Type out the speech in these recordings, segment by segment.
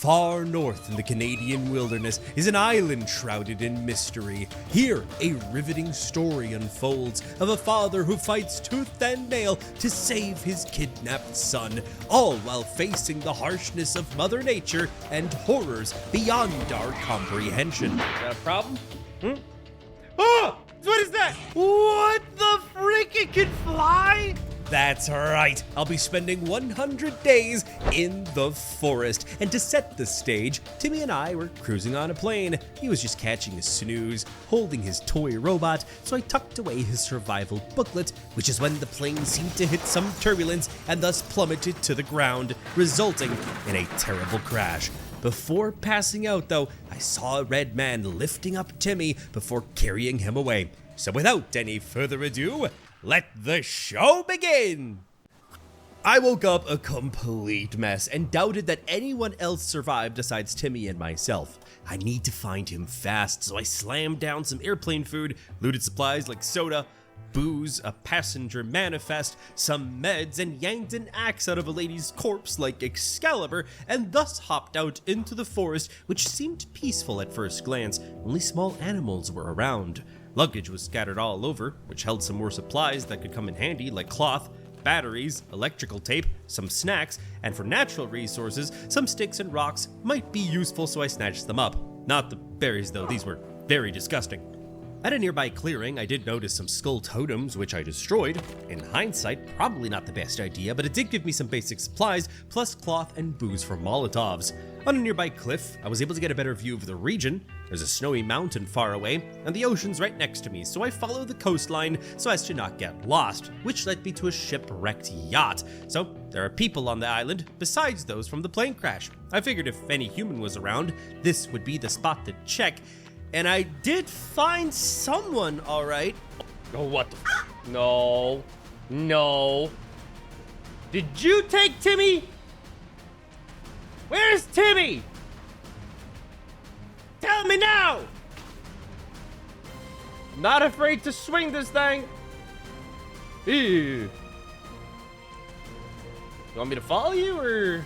Far north in the Canadian wilderness is an island shrouded in mystery. Here, a riveting story unfolds of a father who fights tooth and nail to save his kidnapped son, all while facing the harshness of Mother Nature and horrors beyond our comprehension. Got a problem? Oh! What is that? What the freak? It can fly? That's right, I'll be spending 100 days in the forest. And to set the stage, Timmy and I were cruising on a plane. He was just catching a snooze, holding his toy robot, so I tucked away his survival booklet, which is when the plane seemed to hit some turbulence and thus plummeted to the ground, resulting in a terrible crash. Before passing out though, I saw a red man lifting up Timmy before carrying him away. So without any further ado, let the show begin! I woke up a complete mess and doubted that anyone else survived besides Timmy and myself. I need to find him fast, so I slammed down some airplane food, looted supplies like soda, booze, a passenger manifest, some meds, and yanked an axe out of a lady's corpse like Excalibur, and thus hopped out into the forest, which seemed peaceful at first glance. Only small animals were around. Luggage was scattered all over, which held some more supplies that could come in handy, like cloth, batteries, electrical tape, some snacks, and for natural resources, some sticks and rocks might be useful, so I snatched them up. Not the berries though, these were very disgusting. At a nearby clearing, I did notice some skull totems, which I destroyed. In hindsight, probably not the best idea, but it did give me some basic supplies, plus cloth and booze for Molotovs. On a nearby cliff, I was able to get a better view of the region. There's a snowy mountain far away, and the ocean's right next to me, so I followed the coastline so as to not get lost, which led me to a shipwrecked yacht. So there are people on the island, besides those from the plane crash. I figured if any human was around, this would be the spot to check. And I did find someone, all right. Oh, what the No. No. Did you take Timmy? Where's Timmy? Tell me now! Not afraid to swing this thing. Ew. You want me to follow you, or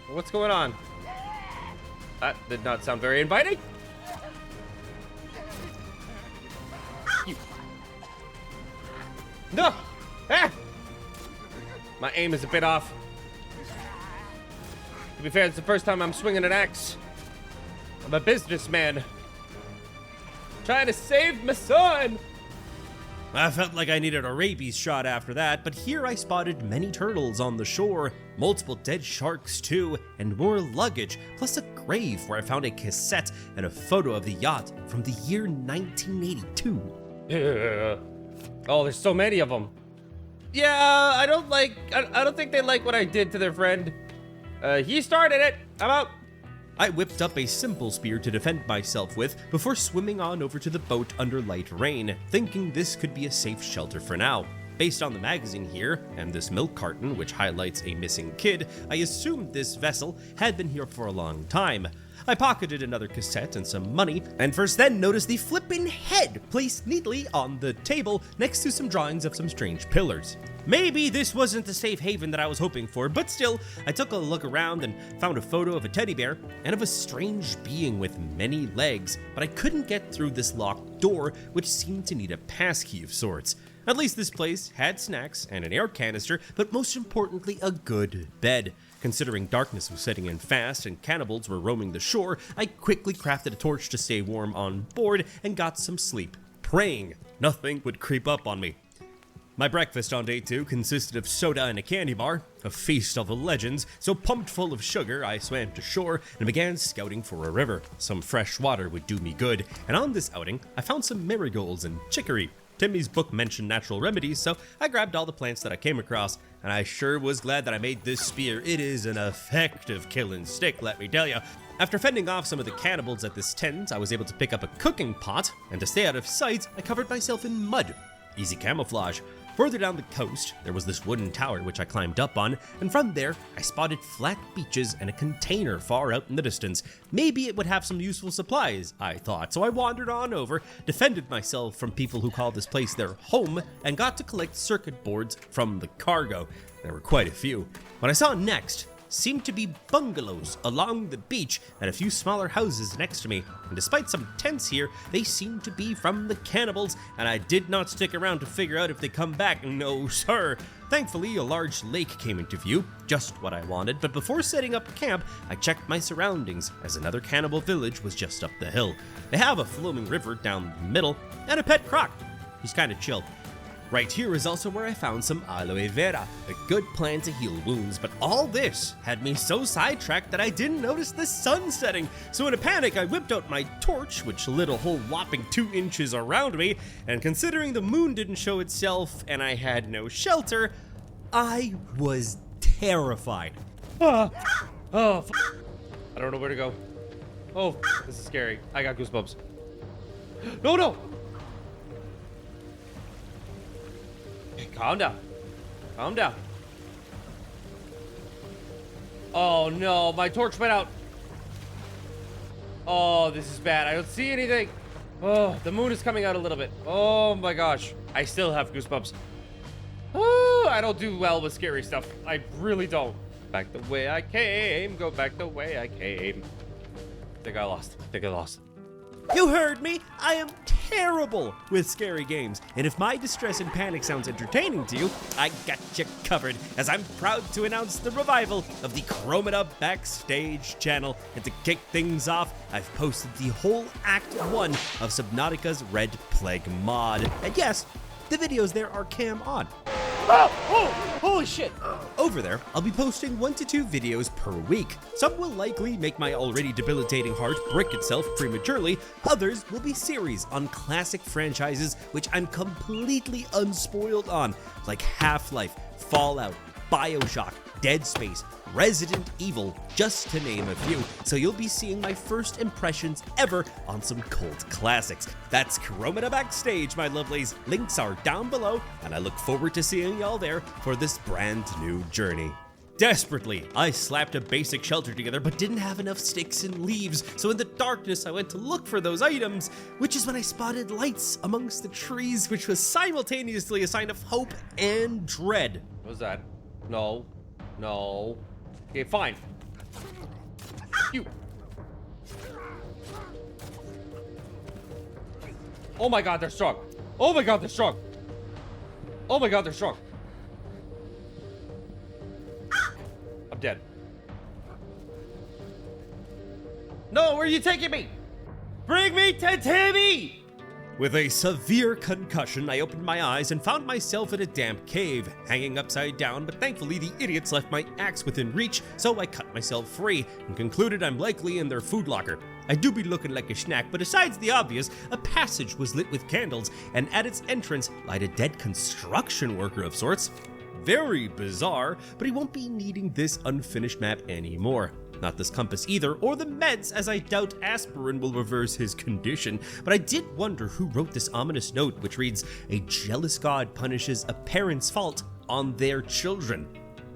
what's going on? That did not sound very inviting. No! Ah! My aim is a bit off. To be fair, it's the first time I'm swinging an axe. I'm a businessman. Trying to save my son! I felt like I needed a rabies shot after that, but here I spotted many turtles on the shore, multiple dead sharks too, and more luggage, plus a grave where I found a cassette and a photo of the yacht from the year 1982. Oh, there's so many of them. Yeah, I don't think they like what I did to their friend. He started it. I'm out. I whipped up a simple spear to defend myself with before swimming on over to the boat under light rain, thinking this could be a safe shelter for now. Based on the magazine here, and this milk carton which highlights a missing kid, I assumed this vessel had been here for a long time. I pocketed another cassette and some money, and first then noticed the flippin' head placed neatly on the table next to some drawings of some strange pillars. Maybe this wasn't the safe haven that I was hoping for, but still, I took a look around and found a photo of a teddy bear and of a strange being with many legs, but I couldn't get through this locked door, which seemed to need a passkey of sorts. At least this place had snacks and an air canister, but most importantly, a good bed. Considering darkness was setting in fast and cannibals were roaming the shore, I quickly crafted a torch to stay warm on board and got some sleep, praying nothing would creep up on me. My breakfast on day 2 consisted of soda and a candy bar, a feast of the legends, so pumped full of sugar I swam to shore and began scouting for a river. Some fresh water would do me good, and on this outing, I found some marigolds and chicory. Timmy's book mentioned natural remedies, so I grabbed all the plants that I came across, and I sure was glad that I made this spear. It is an effective killing stick, let me tell you. After fending off some of the cannibals at this tent, I was able to pick up a cooking pot, and to stay out of sight, I covered myself in mud. Easy camouflage. Further down the coast, there was this wooden tower which I climbed up on, and from there, I spotted flat beaches and a container far out in the distance. Maybe it would have some useful supplies, I thought, so I wandered on over, defended myself from people who called this place their home, and got to collect circuit boards from the cargo. There were quite a few. What I saw next seemed to be bungalows along the beach and a few smaller houses next to me. And despite some tents here, they seemed to be from the cannibals, and I did not stick around to figure out if they come back. No, sir. Thankfully, a large lake came into view, just what I wanted, but before setting up camp, I checked my surroundings, as another cannibal village was just up the hill. They have a flowing river down the middle, and a pet croc. He's kind of chill. Right here is also where I found some aloe vera, a good plant to heal wounds, but all this had me so sidetracked that I didn't notice the sun setting. So in a panic, I whipped out my torch, which lit a whole whopping 2 inches around me, and considering the moon didn't show itself and I had no shelter, I was terrified. I don't know where to go. Oh, this is scary. I got goosebumps. No! Okay, calm down. Calm down. Oh no, my torch went out. Oh, this is bad. I don't see anything. Oh, the moon is coming out a little bit. Oh my gosh. I still have goosebumps. Oh, I don't do well with scary stuff. I really don't. Back the way I came. Go back the way I came. I think I lost. You heard me! I am terrible with scary games, and if my distress and panic sounds entertaining to you, I got you covered, as I'm proud to announce the revival of the Crowmeda Backstage channel. And to kick things off, I've posted the whole Act 1 of Subnautica's Red Plague mod. And yes, the videos there are cam on. Oh, holy shit. Over there, I'll be posting 1 to 2 videos per week. Some will likely make my already debilitating heart break itself prematurely. Others will be series on classic franchises which I'm completely unspoiled on, like Half-Life, Fallout, BioShock, Dead Space, Resident Evil, just to name a few. So you'll be seeing my first impressions ever on some cult classics. That's Crowmeda Backstage, my lovelies. Links are down below, and I look forward to seeing y'all there for this brand new journey. Desperately, I slapped a basic shelter together but didn't have enough sticks and leaves, so in the darkness I went to look for those items, which is when I spotted lights amongst the trees, which was simultaneously a sign of hope and dread. What was that? No. Okay, fine. You. Oh my god, they're strong. Oh my god, they're strong. Oh my god, they're strong. I'm dead. No, where are you taking me? Bring me to Timmy! With a severe concussion, I opened my eyes and found myself in a damp cave, hanging upside down, but thankfully the idiots left my axe within reach, so I cut myself free and concluded I'm likely in their food locker. I do be looking like a snack, but besides the obvious, a passage was lit with candles, and at its entrance lied a dead construction worker of sorts. Very bizarre, but he won't be needing this unfinished map anymore. Not this compass either, or the meds, as I doubt aspirin will reverse his condition. But I did wonder who wrote this ominous note, which reads, "A jealous god punishes a parent's fault on their children."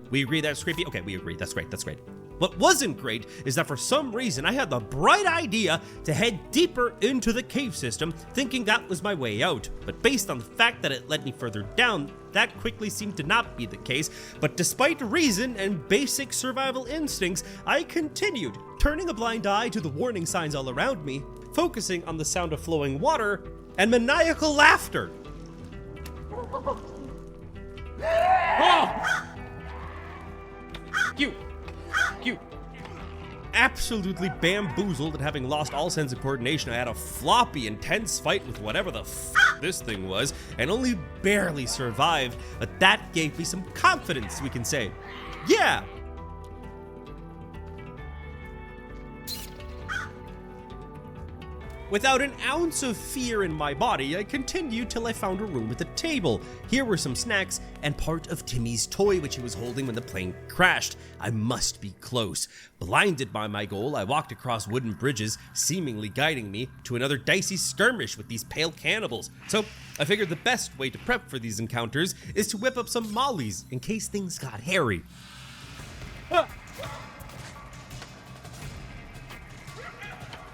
We agree that's creepy? Okay, we agree. That's great. What wasn't great is that for some reason I had the bright idea to head deeper into the cave system, thinking that was my way out. But based on the fact that it led me further down, that quickly seemed to not be the case. But despite reason and basic survival instincts, I continued, turning a blind eye to the warning signs all around me, focusing on the sound of flowing water and maniacal laughter. Oh! Cute. Absolutely bamboozled and having lost all sense of coordination, I had a floppy, intense fight with whatever the this thing was, and only barely survived, but that gave me some confidence, we can say. Yeah! Without an ounce of fear in my body, I continued till I found a room with a table. Here were some snacks and part of Timmy's toy which he was holding when the plane crashed. I must be close. Blinded by my goal, I walked across wooden bridges, seemingly guiding me to another dicey skirmish with these pale cannibals. So I figured the best way to prep for these encounters is to whip up some mollies in case things got hairy.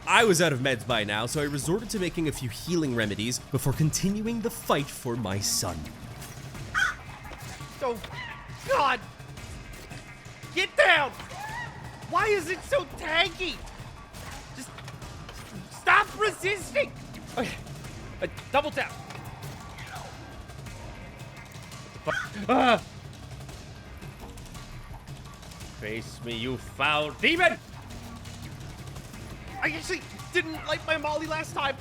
I was out of meds by now, so I resorted to making a few healing remedies before continuing the fight for my son. Oh, God! Get down! Why is it so tanky? Just stop resisting! Okay, double tap. What the fuck? Ah! Face me, you foul demon! I actually didn't like my molly last time.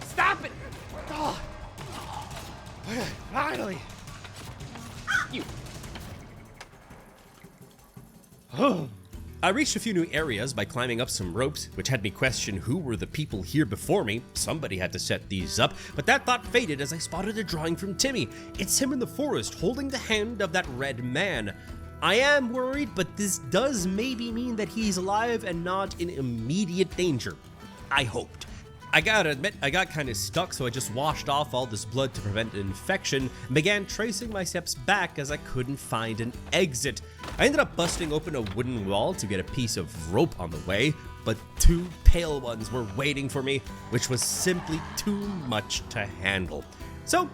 Stop it! Oh. Okay, finally. You. I reached a few new areas by climbing up some ropes, which had me question who were the people here before me. Somebody had to set these up, but that thought faded as I spotted a drawing from Timmy. It's him in the forest holding the hand of that red man. I am worried, but this does maybe mean that he's alive and not in immediate danger. I hoped. I gotta admit, I got kinda stuck, so I just washed off all this blood to prevent an infection and began tracing my steps back as I couldn't find an exit. I ended up busting open a wooden wall to get a piece of rope on the way, but two pale ones were waiting for me, which was simply too much to handle. So,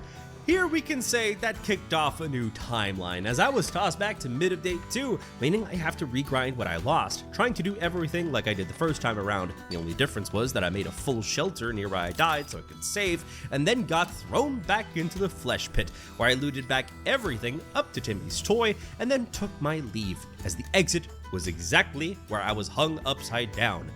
here we can say that kicked off a new timeline, as I was tossed back to mid of day 2, meaning I have to regrind what I lost, trying to do everything like I did the first time around. The only difference was that I made a full shelter near where I died so I could save, and then got thrown back into the flesh pit, where I looted back everything up to Timmy's toy, and then took my leave, as the exit was exactly where I was hung upside down.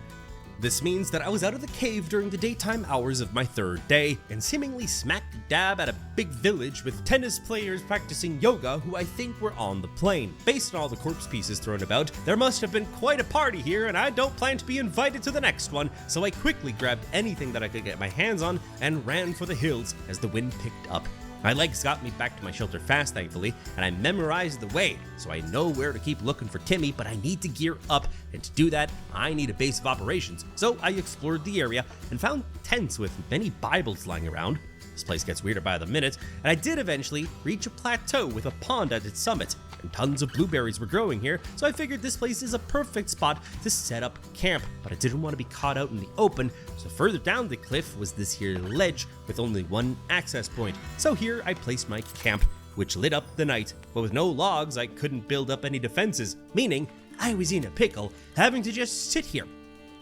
This means that I was out of the cave during the daytime hours of my third day, and seemingly smack dab at a big village with tennis players practicing yoga who I think were on the plane. Based on all the corpse pieces thrown about, there must have been quite a party here, and I don't plan to be invited to the next one, so I quickly grabbed anything that I could get my hands on and ran for the hills as the wind picked up. My legs got me back to my shelter fast, thankfully, and I memorized the way, so I know where to keep looking for Timmy, but I need to gear up, and to do that, I need a base of operations. So I explored the area and found tents with many Bibles lying around. This place gets weirder by the minute, and I did eventually reach a plateau with a pond at its summit, and tons of blueberries were growing here, so I figured this place is a perfect spot to set up camp, but I didn't want to be caught out in the open, so further down the cliff was this here ledge with only one access point. So here I placed my camp, which lit up the night, but with no logs I couldn't build up any defenses, meaning I was in a pickle, having to just sit here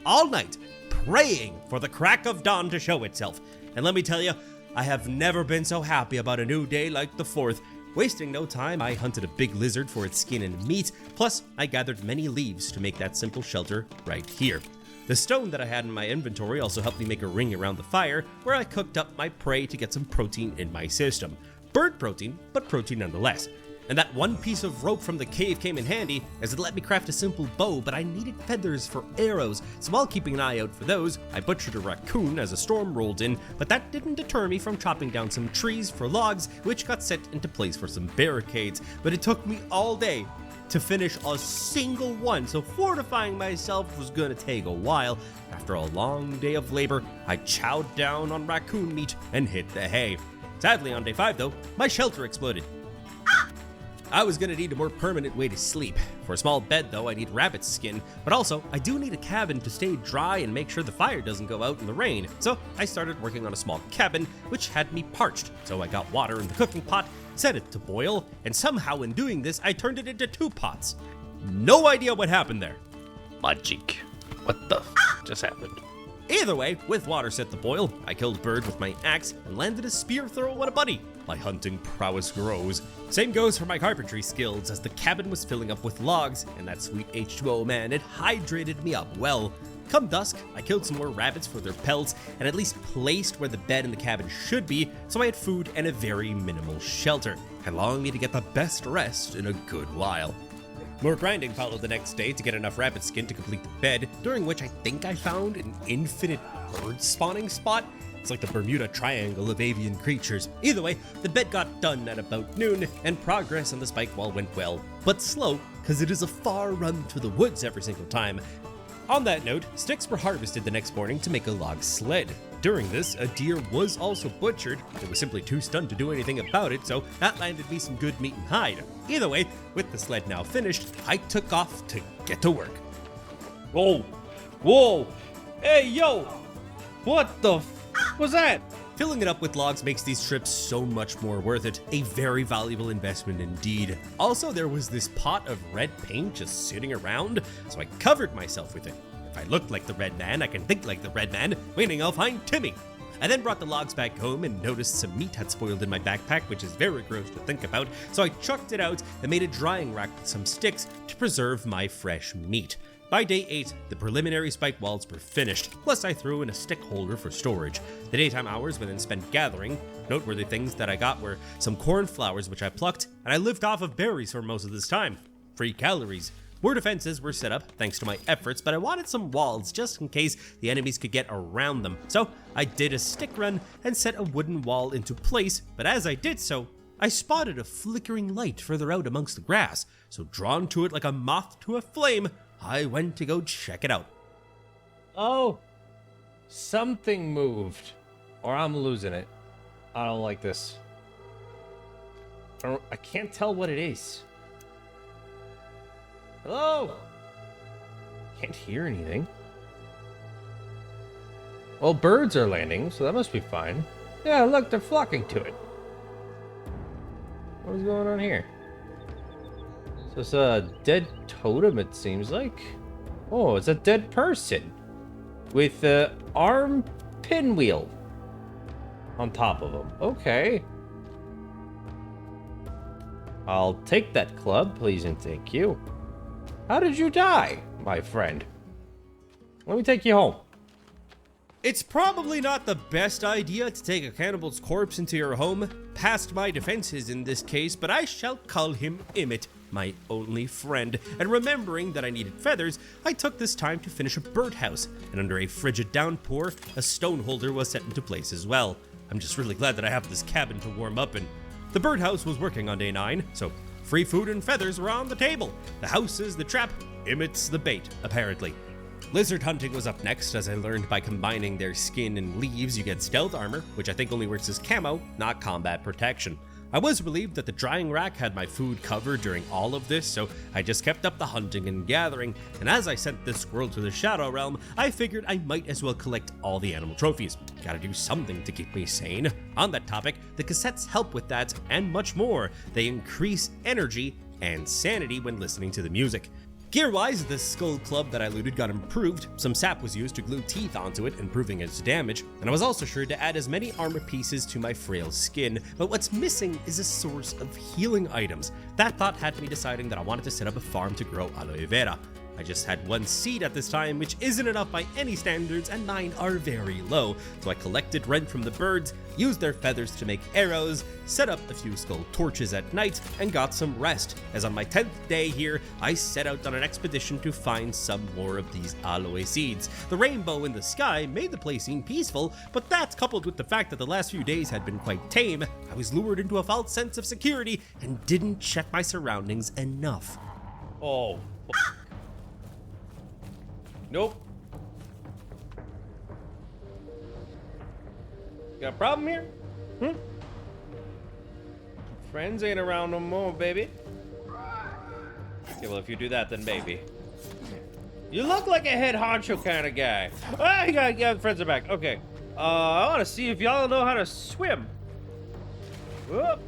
all night, praying for the crack of dawn to show itself. And let me tell you, I have never been so happy about a new day like the 4th. Wasting no time, I hunted a big lizard for its skin and meat, plus I gathered many leaves to make that simple shelter right here. The stone that I had in my inventory also helped me make a ring around the fire, where I cooked up my prey to get some protein in my system. Bird protein, but protein nonetheless. And that one piece of rope from the cave came in handy, as it let me craft a simple bow, but I needed feathers for arrows, so while keeping an eye out for those, I butchered a raccoon as a storm rolled in, but that didn't deter me from chopping down some trees for logs, which got set into place for some barricades, but it took me all day to finish a single one, so fortifying myself was gonna take a while. After a long day of labor, I chowed down on raccoon meat and hit the hay. Sadly, on day 5 though, my shelter exploded. I was gonna need a more permanent way to sleep. For a small bed though, I need rabbit skin, but also I do need a cabin to stay dry and make sure the fire doesn't go out in the rain. So I started working on a small cabin, which had me parched. So I got water in the cooking pot, set it to boil, and somehow in doing this, I turned it into 2 pots. No idea what happened there. Magic. What the just happened? Either way, with water set to boil, I killed a bird with my axe and landed a spear throw at a buddy. My hunting prowess grows. Same goes for my carpentry skills, as the cabin was filling up with logs, and that sweet H2O, man, it hydrated me up well. Come dusk, I killed some more rabbits for their pelts, and at least placed where the bed in the cabin should be, so I had food and a very minimal shelter, allowing me to get the best rest in a good while. More grinding followed the next day to get enough rabbit skin to complete the bed, during which I think I found an infinite bird spawning spot. It's like the Bermuda Triangle of avian creatures. Either way, the bed got done at about noon, and progress on the spike wall went well, but slow, cause it is a far run to the woods every single time. On that note, sticks were harvested the next morning to make a log sled. During this, a deer was also butchered. It was simply too stunned to do anything about it, so that landed me some good meat and hide. Either way, with the sled now finished, I took off to get to work. Whoa! Whoa! Hey, yo! What the f was that? Filling it up with logs makes these trips so much more worth it. A very valuable investment indeed. Also, there was this pot of red paint just sitting around, so I covered myself with it. If I look like the red man, I can think like the red man, meaning I'll find Timmy. I then brought the logs back home and noticed some meat had spoiled in my backpack, which is very gross to think about, so I chucked it out and made a drying rack with some sticks to preserve my fresh meat. By day 8, the preliminary spike walls were finished, plus I threw in a stick holder for storage. The daytime hours were then spent gathering. Noteworthy things that I got were some cornflowers which I plucked, and I lived off of berries for most of this time. Free calories. More defenses were set up thanks to my efforts, but I wanted some walls just in case the enemies could get around them. So I did a stick run and set a wooden wall into place, but as I did so, I spotted a flickering light further out amongst the grass. So drawn to it like a moth to a flame, I went to go check it out. Oh, something moved. Or I'm losing it. I don't like this. I can't tell what it is. Hello? Can't hear anything. Well, birds are landing, so that must be fine. Yeah, look, they're flocking to it. What is going on here? So it's a dead totem, it seems like. Oh, it's a dead person with an arm pinwheel on top of him. Okay. I'll take that club, please and thank you. How did you die, my friend? Let me take you home. It's probably not the best idea to take a cannibal's corpse into your home, past my defenses in this case, but I shall call him Emmett, my only friend. And remembering that I needed feathers, I took this time to finish a birdhouse, and under a frigid downpour, a stone holder was set into place as well. I'm just really glad that I have this cabin to warm up in. The birdhouse was working on day 9, so free food and feathers were on the table. The house is the trap, Emmett's the bait, apparently. Lizard hunting was up next, as I learned by combining their skin and leaves you get stealth armor, which I think only works as camo, not combat protection. I was relieved that the drying rack had my food covered during all of this, so I just kept up the hunting and gathering, and as I sent this squirrel to the Shadow Realm, I figured I might as well collect all the animal trophies. Gotta do something to keep me sane. On that topic, the cassettes help with that, and much more. They increase energy and sanity when listening to the music. Gear-wise, the skull club that I looted got improved. Some sap was used to glue teeth onto it, improving its damage, and I was also sure to add as many armor pieces to my frail skin, but what's missing is a source of healing items. That thought had me deciding that I wanted to set up a farm to grow aloe vera. I just had one seed at this time, which isn't enough by any standards, and mine are very low, so I collected rent from the birds, used their feathers to make arrows, set up a few skull torches at night, and got some rest, as on my 10th day here, I set out on an expedition to find some more of these aloe seeds. The rainbow in the sky made the place seem peaceful, but that, coupled with the fact that the last few days had been quite tame, I was lured into a false sense of security and didn't check my surroundings enough. Oh. Nope. Got a problem here? Friends ain't around no more, baby. Okay, well, if you do that, then maybe. You look like a head honcho kind of guy. Ah, yeah, friends are back. Okay. I want to see if y'all know how to swim. Whoop.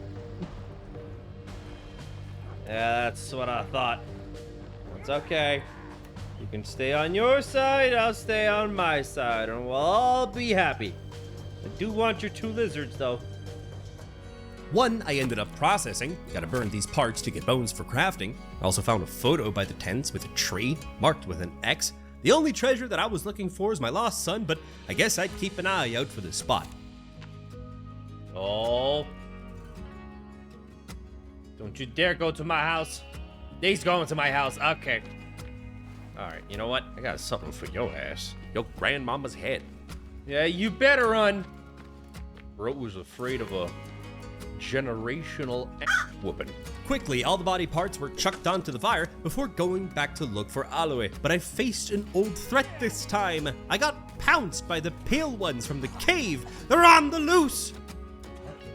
Yeah, that's what I thought. It's okay. You can stay on your side, I'll stay on my side, and we'll all be happy. I do want your 2 lizards, though. One I ended up processing. Gotta burn these parts to get bones for crafting. I also found a photo by the tents with a tree marked with an X. The only treasure that I was looking for is my lost son, but I guess I'd keep an eye out for this spot. Oh. Don't you dare go to my house. He's going to my house. Okay. Alright, you know what? I got something for your ass. Your grandmama's head. Yeah, you better run. Bro was afraid of a generational whooping. Quickly, all the body parts were chucked onto the fire before going back to look for aloe. But I faced an old threat this time. I got pounced by the pale ones from the cave. They're on the loose.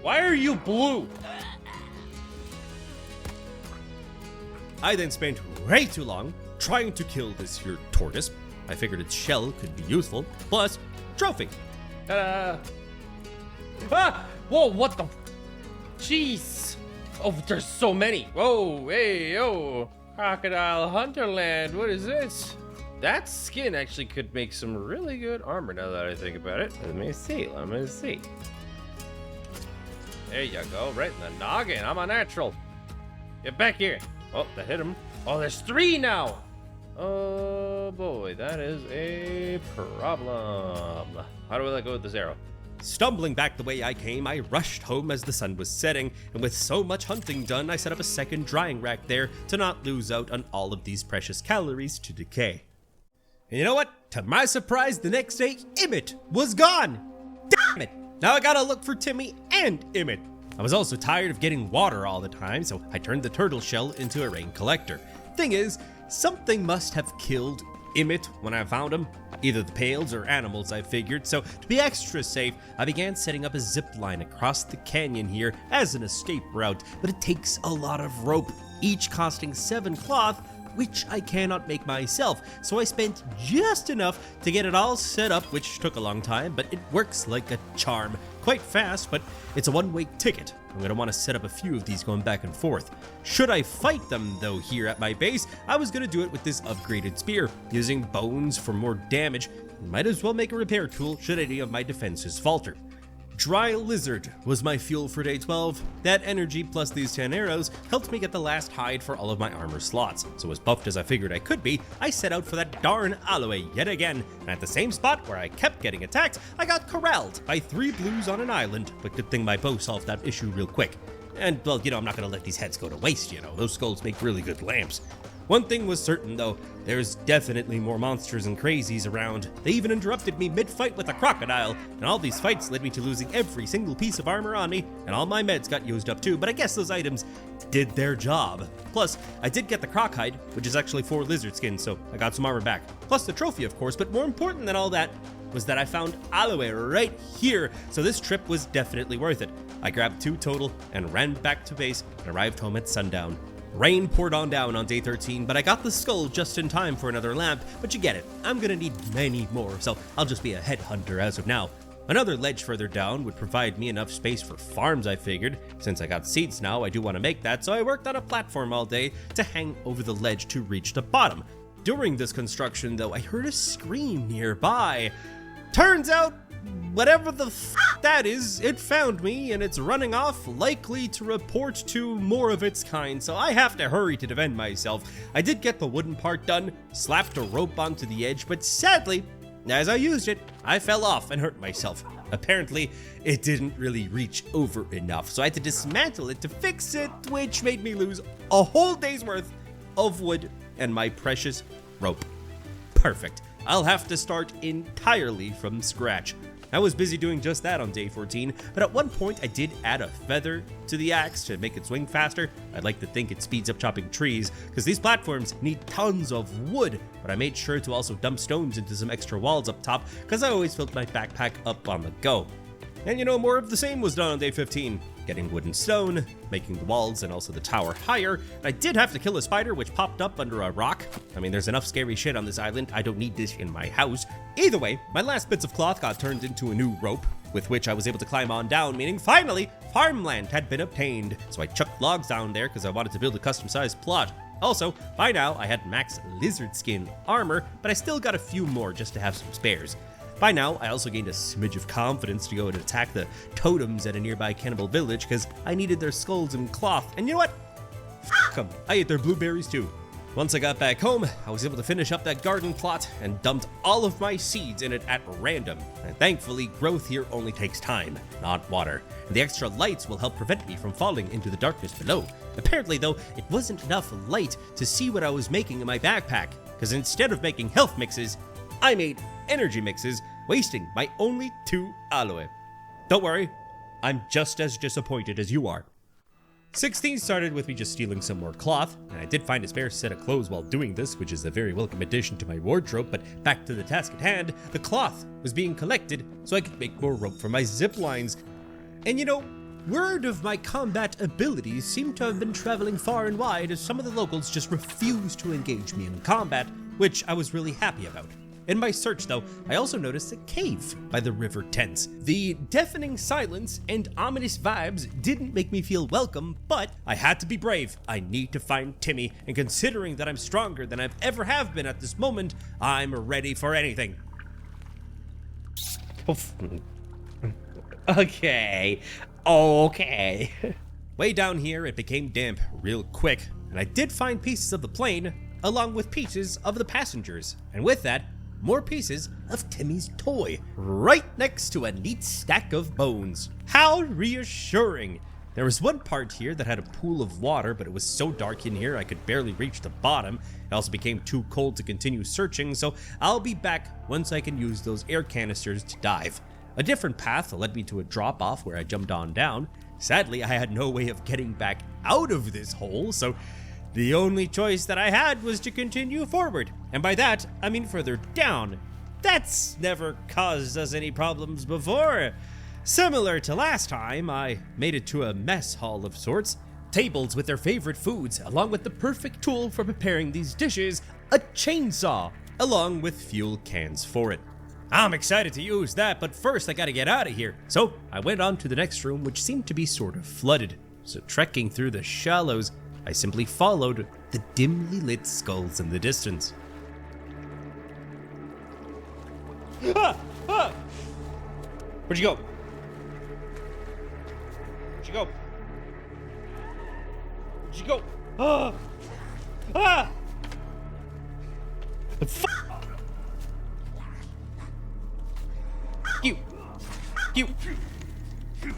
Why are you blue? I then spent way too long trying to kill this here tortoise. I figured its shell could be useful. Plus, trophy. Ta-da! Ah! Whoa, what the? Jeez. Oh, there's so many. Whoa, hey, yo. Crocodile Hunterland, what is this? That skin actually could make some really good armor now that I think about it. Let me see. There you go, right in the noggin. I'm a natural. Get back here. Oh, that hit him. Oh, there's 3 now. Oh boy, that is a problem. How do I let go of this arrow? Stumbling back the way I came, I rushed home as the sun was setting, and with so much hunting done, I set up a second drying rack there to not lose out on all of these precious calories to decay. And you know what? To my surprise, the next day, Emmett was gone! Damn it! Now I gotta look for Timmy and Emmett. I was also tired of getting water all the time, so I turned the turtle shell into a rain collector. Thing is, something must have killed Emmett when I found him. Either the pails or animals, I figured, so to be extra safe, I began setting up a zip line across the canyon here as an escape route, but it takes a lot of rope, each costing 7 cloth, which I cannot make myself, so I spent just enough to get it all set up, which took a long time, but it works like a charm. Quite fast, but it's a one-way ticket. I'm gonna want to set up a few of these going back and forth. Should I fight them, though, here at my base, I was gonna do it with this upgraded spear, using bones for more damage. Might as well make a repair tool should any of my defenses falter. Dry lizard was my fuel for day 12. That energy plus these 10 arrows helped me get the last hide for all of my armor slots. So as buffed as I figured I could be, I set out for that darn aloe yet again. And at the same spot where I kept getting attacked, I got corralled by 3 blues on an island. But good thing my bow solved that issue real quick. And well, I'm not gonna let these heads go to waste, Those skulls make really good lamps. One thing was certain, though, there's definitely more monsters and crazies around. They even interrupted me mid-fight with a crocodile, and all these fights led me to losing every single piece of armor on me, and all my meds got used up too, but I guess those items did their job. Plus, I did get the croc hide, which is actually 4 lizard skins, so I got some armor back. Plus the trophy, of course, but more important than all that was that I found aloe right here, so this trip was definitely worth it. I grabbed 2 total and ran back to base and arrived home at sundown. Rain poured on down day 13, but I got the skull just in time for another lamp, but you get it, I'm gonna need many more, so I'll just be a headhunter as of now. Another ledge further down would provide me enough space for farms, I figured. Since I got seeds now, I do want to make that, so I worked on a platform all day to hang over the ledge to reach the bottom. During this construction, though, I heard a scream nearby. Turns out, whatever the that is, it found me and it's running off, likely to report to more of its kind, so I have to hurry to defend myself. I did get the wooden part done, slapped a rope onto the edge, but sadly, as I used it, I fell off and hurt myself. Apparently, it didn't really reach over enough, so I had to dismantle it to fix it, which made me lose a whole day's worth of wood and my precious rope. Perfect. I'll have to start entirely from scratch. I was busy doing just that on day 14, but at one point I did add a feather to the axe to make it swing faster. I'd like to think it speeds up chopping trees, because these platforms need tons of wood, but I made sure to also dump stones into some extra walls up top, because I always filled my backpack up on the go. And more of the same was done on day 15. Getting wood and stone, making the walls and also the tower higher. I did have to kill a spider which popped up under a rock. I mean, there's enough scary shit on this island. I don't need this in my house. Either way, my last bits of cloth got turned into a new rope, with which I was able to climb on down, meaning finally, farmland had been obtained. So I chucked logs down there because I wanted to build a custom-sized plot. Also, by now, I had max lizard skin armor, but I still got a few more just to have some spares. By now, I also gained a smidge of confidence to go and attack the totems at a nearby cannibal village because I needed their skulls and cloth, and you know what? F*** 'em, I ate their blueberries too. Once I got back home, I was able to finish up that garden plot and dumped all of my seeds in it at random. And thankfully, growth here only takes time, not water. And the extra lights will help prevent me from falling into the darkness below. Apparently though, it wasn't enough light to see what I was making in my backpack, because instead of making health mixes, I made energy mixes, wasting my only 2 aloe. Don't worry, I'm just as disappointed as you are. 16 started with me just stealing some more cloth, and I did find a spare set of clothes while doing this, which is a very welcome addition to my wardrobe, but back to the task at hand, the cloth was being collected so I could make more rope for my zip lines. And word of my combat abilities seemed to have been traveling far and wide as some of the locals just refused to engage me in combat, which I was really happy about. In my search, though, I also noticed a cave by the river tents. The deafening silence and ominous vibes didn't make me feel welcome, but I had to be brave. I need to find Timmy, and considering that I'm stronger than I've ever have been at this moment, I'm ready for anything. Okay. Way down here, it became damp real quick, and I did find pieces of the plane, along with pieces of the passengers, and with that, more pieces of Timmy's toy, right next to a neat stack of bones. How reassuring! There was one part here that had a pool of water, but it was so dark in here I could barely reach the bottom. It also became too cold to continue searching, so I'll be back once I can use those air canisters to dive. A different path led me to a drop-off where I jumped on down. Sadly, I had no way of getting back out of this hole, so the only choice that I had was to continue forward. And by that, I mean further down. That's never caused us any problems before. Similar to last time, I made it to a mess hall of sorts. Tables with their favorite foods, along with the perfect tool for preparing these dishes, a chainsaw, along with fuel cans for it. I'm excited to use that, but first I gotta get out of here. So I went on to the next room, which seemed to be sort of flooded. So trekking through the shallows, I simply followed the dimly lit skulls in the distance. Where'd you go? Where'd you go? Where'd you go? The fuck? You. You. You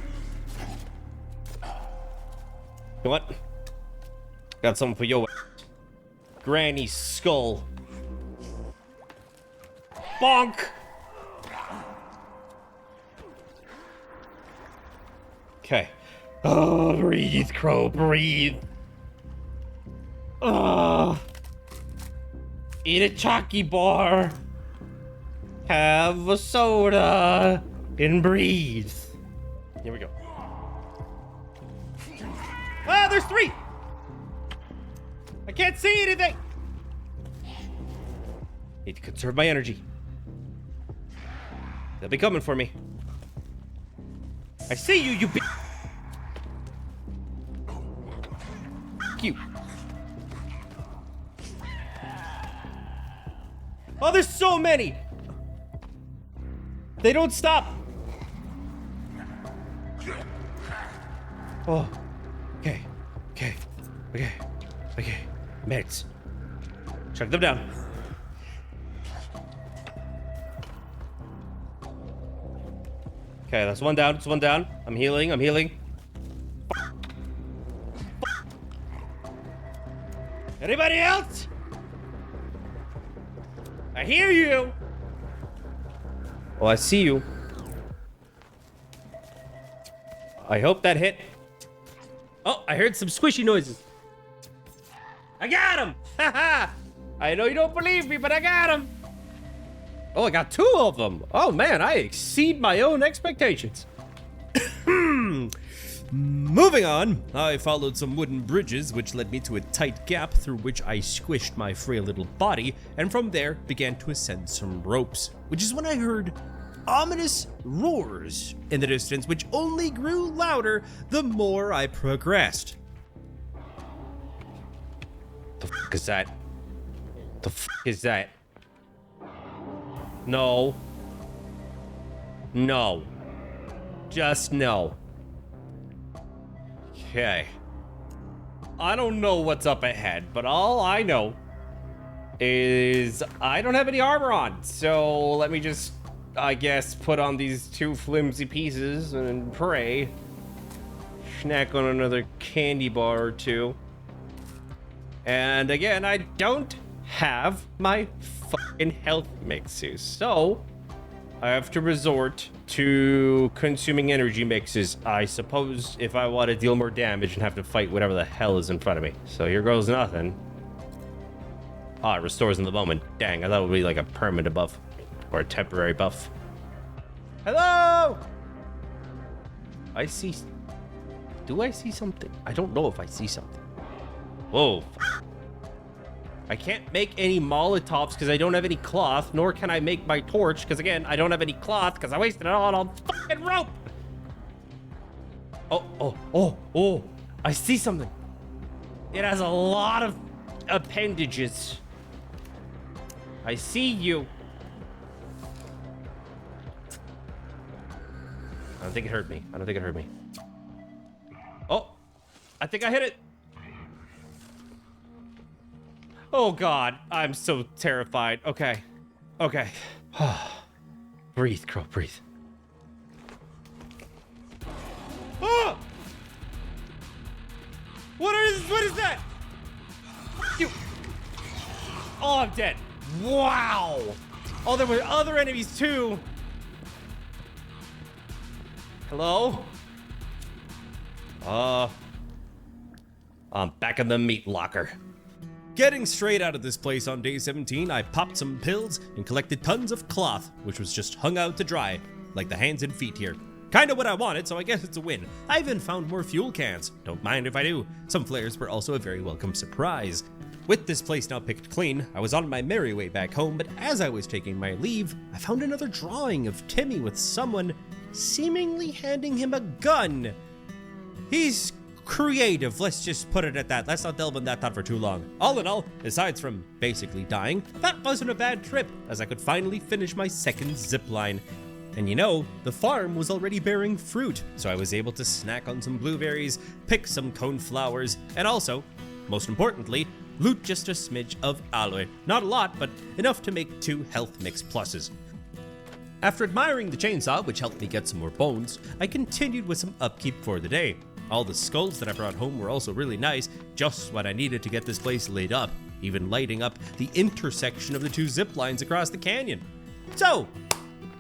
know what? Got something for your Granny's skull. Bonk! Okay. Oh, breathe, Crow, breathe. Eat a chalky bar. Have a soda and breathe. Here we go. Ah, there's 3! I can't see anything! Need to conserve my energy. They'll be coming for me. I see you, you you. Oh, there's so many! They don't stop! Oh. Okay. Meds. Check them down. Okay, that's one down. I'm healing. Anybody else? I hear you. Oh, I see you. I hope that hit. Oh, I heard some squishy noises. I got him! Haha! I know you don't believe me, but I got him. Oh, I got 2 of them. Oh man, I exceed my own expectations. Moving on, I followed some wooden bridges which led me to a tight gap through which I squished my frail little body, and from there began to ascend some ropes, which is when I heard ominous roars in the distance, which only grew louder the more I progressed. The fuck is that? The fuck is that? No. No. Just no. Okay. I don't know what's up ahead, but all I know is I don't have any armor on. So let me just, I guess, put on these 2 flimsy pieces and pray. Snack on another candy bar or 2. And again, I don't have my fucking health mixes, so I have to resort to consuming energy mixes, I suppose, if I want to deal more damage and have to fight whatever the hell is in front of me. So here goes nothing. Ah, it restores in the moment. Dang, I thought it would be like a permanent buff or a temporary buff. Hello? I see. Do I see something? I don't know if I see something. Whoa. I can't make any Molotovs because I don't have any cloth, nor can I make my torch because, again, I don't have any cloth because I wasted it all on fucking rope. Oh, I see something. It has a lot of appendages. I see you. I don't think it hurt me. Oh, I think I hit it. Oh God, I'm so terrified. Okay. Breathe, Crow, breathe. Oh! What is that? You. Oh, I'm dead. Wow. Oh, there were other enemies too. Hello? I'm back in the meat locker. Getting straight out of this place on day 17, I popped some pills and collected tons of cloth, which was just hung out to dry, like the hands and feet here. Kinda what I wanted, so I guess it's a win. I even found more fuel cans. Don't mind if I do. Some flares were also a very welcome surprise. With this place now picked clean, I was on my merry way back home, but as I was taking my leave, I found another drawing of Timmy with someone seemingly handing him a gun. He's creative, let's just put it at that. Let's not delve in that thought for too long. All in all, aside from basically dying, that wasn't a bad trip, as I could finally finish my second zip line. And you know, the farm was already bearing fruit, so I was able to snack on some blueberries, pick some coneflowers, and also, most importantly, loot just a smidge of aloe. Not a lot, but enough to make 2 health mix pluses. After admiring the chainsaw, which helped me get some more bones, I continued with some upkeep for the day. All the skulls that I brought home were also really nice, just what I needed to get this place lit up, even lighting up the intersection of the 2 zip lines across the canyon. So,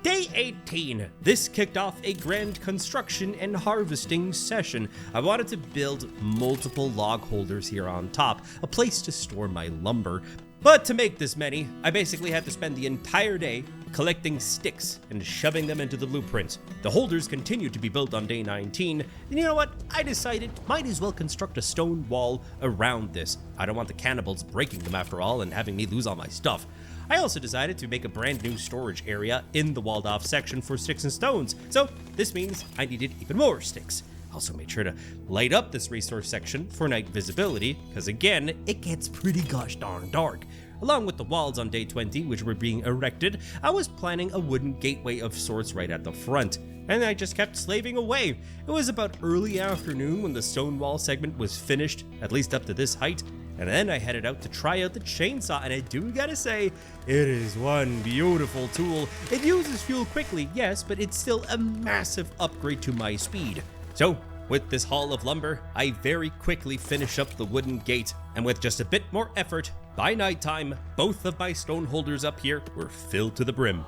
day 18. This kicked off a grand construction and harvesting session. I wanted to build multiple log holders here on top, a place to store my lumber. But to make this many, I basically had to spend the entire day collecting sticks and shoving them into the blueprints. The holders continued to be built on day 19, and you know what? I decided might as well construct a stone wall around this. I don't want the cannibals breaking them after all and having me lose all my stuff. I also decided to make a brand new storage area in the walled off section for sticks and stones, so this means I needed even more sticks. Also made sure to light up this resource section for night visibility, because again, it gets pretty gosh darn dark. Along with the walls on day 20, which were being erected, I was planning a wooden gateway of sorts right at the front, and I just kept slaving away. It was about early afternoon when the stone wall segment was finished, at least up to this height, and then I headed out to try out the chainsaw, and I do gotta say, it is one beautiful tool. It uses fuel quickly, yes, but it's still a massive upgrade to my speed. So, with this haul of lumber, I very quickly finish up the wooden gate, and with just a bit more effort, by nighttime, both of my stone holders up here were filled to the brim.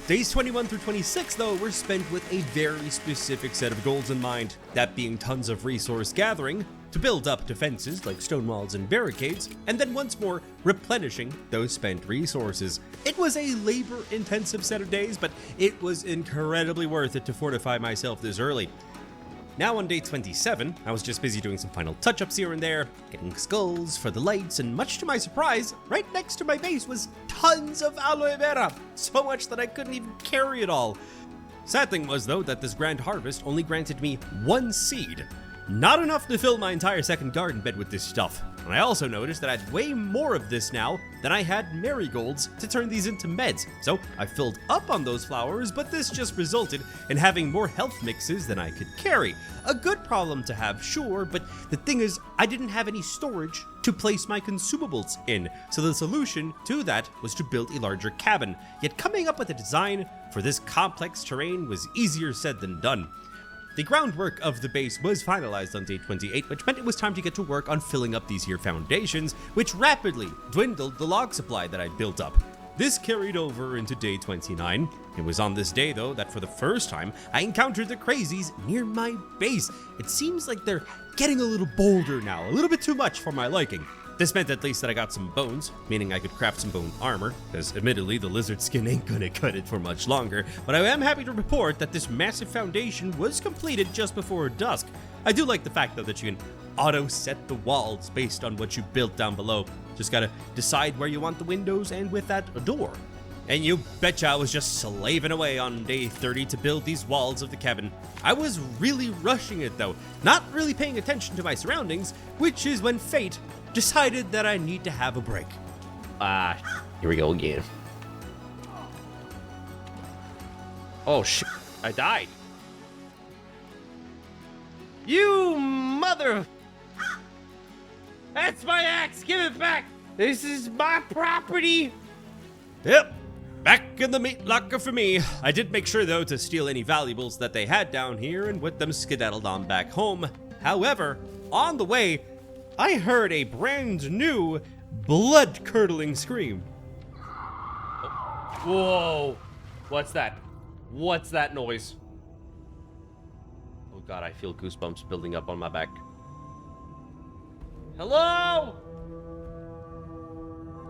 Days 21 through 26, though, were spent with a very specific set of goals in mind, that being tons of resource gathering, to build up defenses like stone walls and barricades, and then once more replenishing those spent resources. It was a labor-intensive set of days, but it was incredibly worth it to fortify myself this early. Now on day 27, I was just busy doing some final touch-ups here and there, getting skulls for the lights, and much to my surprise, right next to my base was tons of aloe vera, so much that I couldn't even carry it all. Sad thing was, though, that this grand harvest only granted me 1 seed. Not enough to fill my entire second garden bed with this stuff. And I also noticed that I had way more of this now than I had marigolds to turn these into meds. So I filled up on those flowers, but this just resulted in having more health mixes than I could carry. A good problem to have, sure, but the thing is, I didn't have any storage to place my consumables in. So the solution to that was to build a larger cabin. Yet coming up with a design for this complex terrain was easier said than done. The groundwork of the base was finalized on day 28, which meant it was time to get to work on filling up these here foundations, which rapidly dwindled the log supply that I'd built up. This carried over into day 29. It was on this day, though, that for the first time, I encountered the crazies near my base. It seems like they're getting a little bolder now, a little bit too much for my liking. This meant at least that I got some bones, meaning I could craft some bone armor, because admittedly the lizard skin ain't gonna cut it for much longer, but I am happy to report that this massive foundation was completed just before dusk. I do like the fact, though, that you can auto set the walls based on what you built down below. Just gotta decide where you want the windows and with that, a door. And you betcha I was just slaving away on day 30 to build these walls of the cabin. I was really rushing it though, not really paying attention to my surroundings, which is when fate decided that I need to have a break. Here we go again. Oh shit, I died. You mother... That's my axe, give it back. This is my property. Yep, back in the meat locker for me. I did make sure though to steal any valuables that they had down here and with them skedaddled on back home. However, on the way, I heard a brand new blood-curdling scream. Whoa, what's that? What's that noise? Oh god, I feel goosebumps building up on my back. Hello?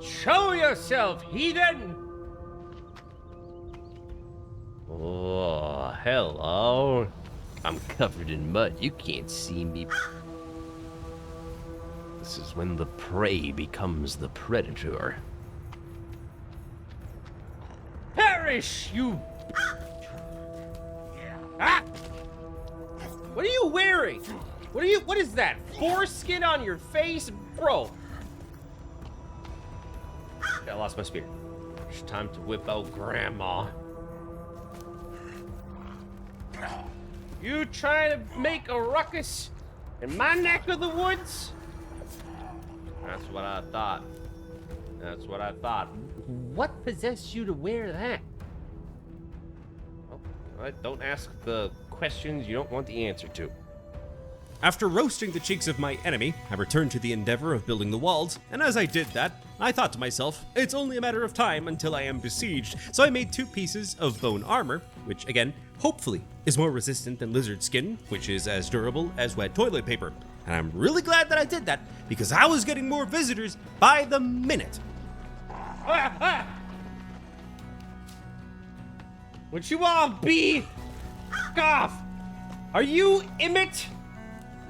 Show yourself, heathen! Oh, hello. I'm covered in mud. You can't see me. This is when the prey becomes the predator. Perish, you... Ah! What are you wearing? What is that? Foreskin on your face? Bro. Okay, I lost my spear. It's time to whip out Grandma. You trying to make a ruckus in my neck of the woods? That's what I thought. That's what I thought. What possessed you to wear that? Well, don't ask the questions you don't want the answer to. After roasting the cheeks of my enemy, I returned to the endeavor of building the walls, and as I did that, I thought to myself, it's only a matter of time until I am besieged, so I made 2 pieces of bone armor, which again, hopefully, is more resistant than lizard skin, which is as durable as wet toilet paper. And I'm really glad that I did that, because I was getting more visitors by the minute. What you want, bee? Fuck off! Are you Emmett?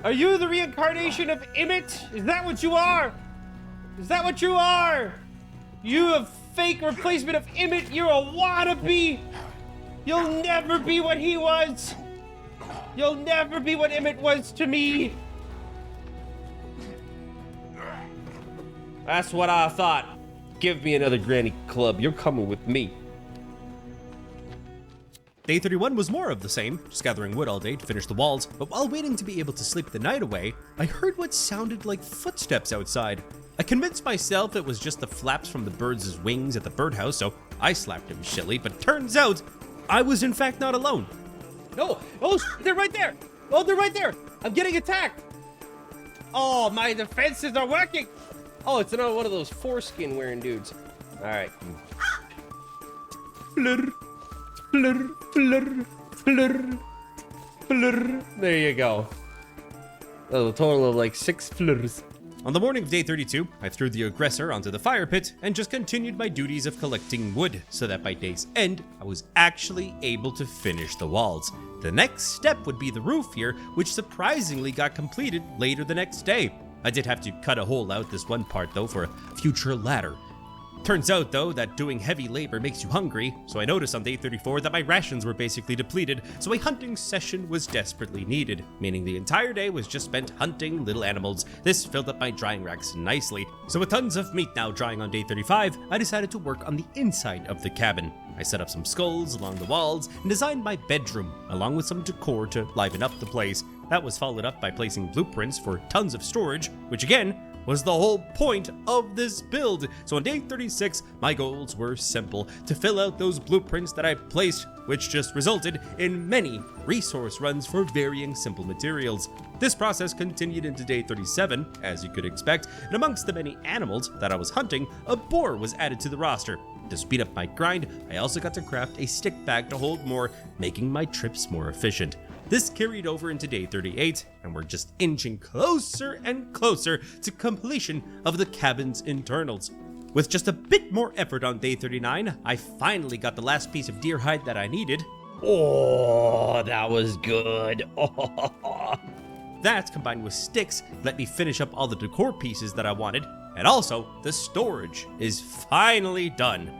Are you the reincarnation of Emmett? Is that what you are? Is that what you are? You a fake replacement of Emmett? You're a wannabe! You'll never be what he was! You'll never be what Emmett was to me! That's what I thought. Give me another granny club. You're coming with me. Day 31 was more of the same, just gathering wood all day to finish the walls, but while waiting to be able to sleep the night away, I heard what sounded like footsteps outside. I convinced myself it was just the flaps from the birds' wings at the birdhouse, so I slapped him shilly, but turns out I was in fact not alone. No! Oh, they're right there! Oh, they're right there! I'm getting attacked! Oh, my defenses are working! Oh, it's another one of those foreskin wearing dudes. Alright. Flur, flur, flur, flur, flur. There you go. A total of like 6 flurs. On the morning of day 32, I threw the aggressor onto the fire pit and just continued my duties of collecting wood, so that by day's end, I was actually able to finish the walls. The next step would be the roof here, which surprisingly got completed later the next day. I did have to cut a hole out this one part though for a future ladder. Turns out though that doing heavy labor makes you hungry, so I noticed on day 34 that my rations were basically depleted, so a hunting session was desperately needed, meaning the entire day was just spent hunting little animals. This filled up my drying racks nicely, so with tons of meat now drying on day 35, I decided to work on the inside of the cabin. I set up some skulls along the walls and designed my bedroom, along with some decor to liven up the place. That was followed up by placing blueprints for tons of storage, which again, was the whole point of this build. So on day 36, my goals were simple: to fill out those blueprints that I placed, which just resulted in many resource runs for varying simple materials. This process continued into day 37, as you could expect, and amongst the many animals that I was hunting, a boar was added to the roster. To speed up my grind, I also got to craft a stick bag to hold more, making my trips more efficient. This carried over into day 38, and we're just inching closer and closer to completion of the cabin's internals. With just a bit more effort on day 39, I finally got the last piece of deer hide that I needed. Oh, that was good. Oh, That, combined with sticks, let me finish up all the decor pieces that I wanted, and also the storage is finally done.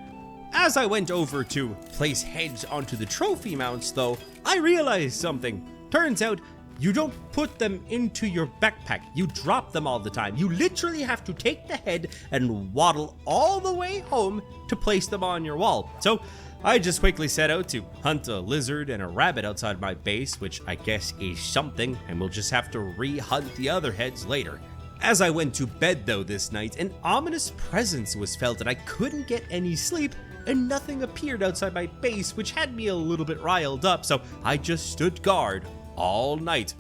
As I went over to place heads onto the trophy mounts though, I realized something. Turns out, you don't put them into your backpack, you drop them all the time. You literally have to take the head and waddle all the way home to place them on your wall. So I just quickly set out to hunt a lizard and a rabbit outside my base, which I guess is something, and we'll just have to re-hunt the other heads later. As I went to bed though this night, an ominous presence was felt and I couldn't get any sleep, and nothing appeared outside my base, which had me a little bit riled up, so I just stood guard all night.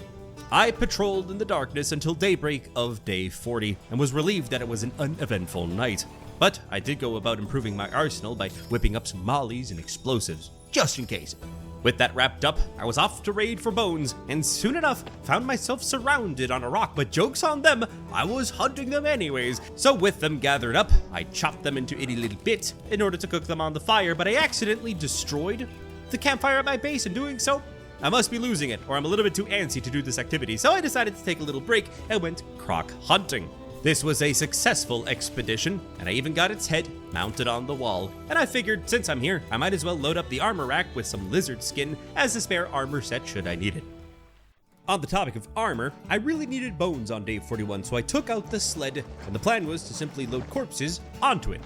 I patrolled in the darkness until daybreak of day 40 and was relieved that it was an uneventful night. But I did go about improving my arsenal by whipping up some mollies and explosives, just in case. With that wrapped up, I was off to raid for bones, and soon enough found myself surrounded on a rock, but joke's on them, I was hunting them anyways. So with them gathered up, I chopped them into itty little bits in order to cook them on the fire, but I accidentally destroyed the campfire at my base. In doing so, I must be losing it, or I'm a little bit too antsy to do this activity, so I decided to take a little break and went croc hunting. This was a successful expedition, and I even got its head mounted on the wall. And I figured, since I'm here, I might as well load up the armor rack with some lizard skin as a spare armor set should I need it. On the topic of armor, I really needed bones on day 41, so I took out the sled, and the plan was to simply load corpses onto it.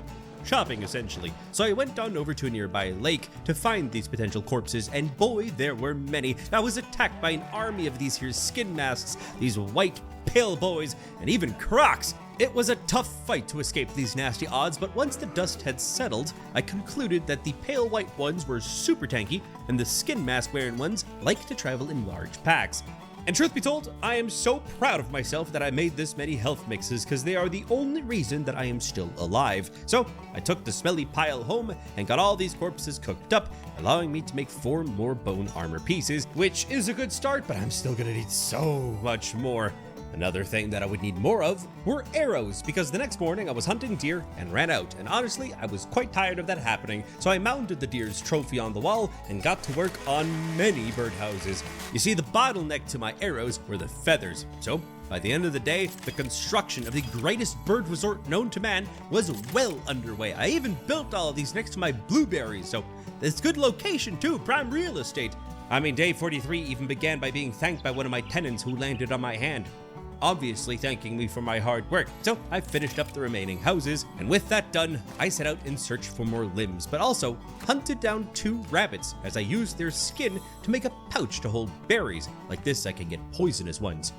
Shopping, essentially. So I went on over to a nearby lake to find these potential corpses, and boy, there were many. I was attacked by an army of these here skin masks, these white, pale boys, and even crocs. It was a tough fight to escape these nasty odds, but once the dust had settled, I concluded that the pale white ones were super tanky, and the skin mask wearing ones liked to travel in large packs. And truth be told, I am so proud of myself that I made this many health mixes, because they are the only reason that I am still alive. So I took the smelly pile home and got all these corpses cooked up, allowing me to make 4 more bone armor pieces, which is a good start, but I'm still gonna need so much more. Another thing that I would need more of were arrows, because the next morning I was hunting deer and ran out, and honestly I was quite tired of that happening, so I mounted the deer's trophy on the wall and got to work on many birdhouses. You see, the bottleneck to my arrows were the feathers, so by the end of the day, the construction of the greatest bird resort known to man was well underway. I even built all of these next to my blueberries, so it's good location too, prime real estate. I mean, day 43 even began by being thanked by one of my tenants who landed on my hand, obviously thanking me for my hard work. So I finished up the remaining houses, and with that done, I set out in search for more limbs, but also hunted down 2 rabbits as I used their skin to make a pouch to hold berries. Like this, I can get poisonous ones.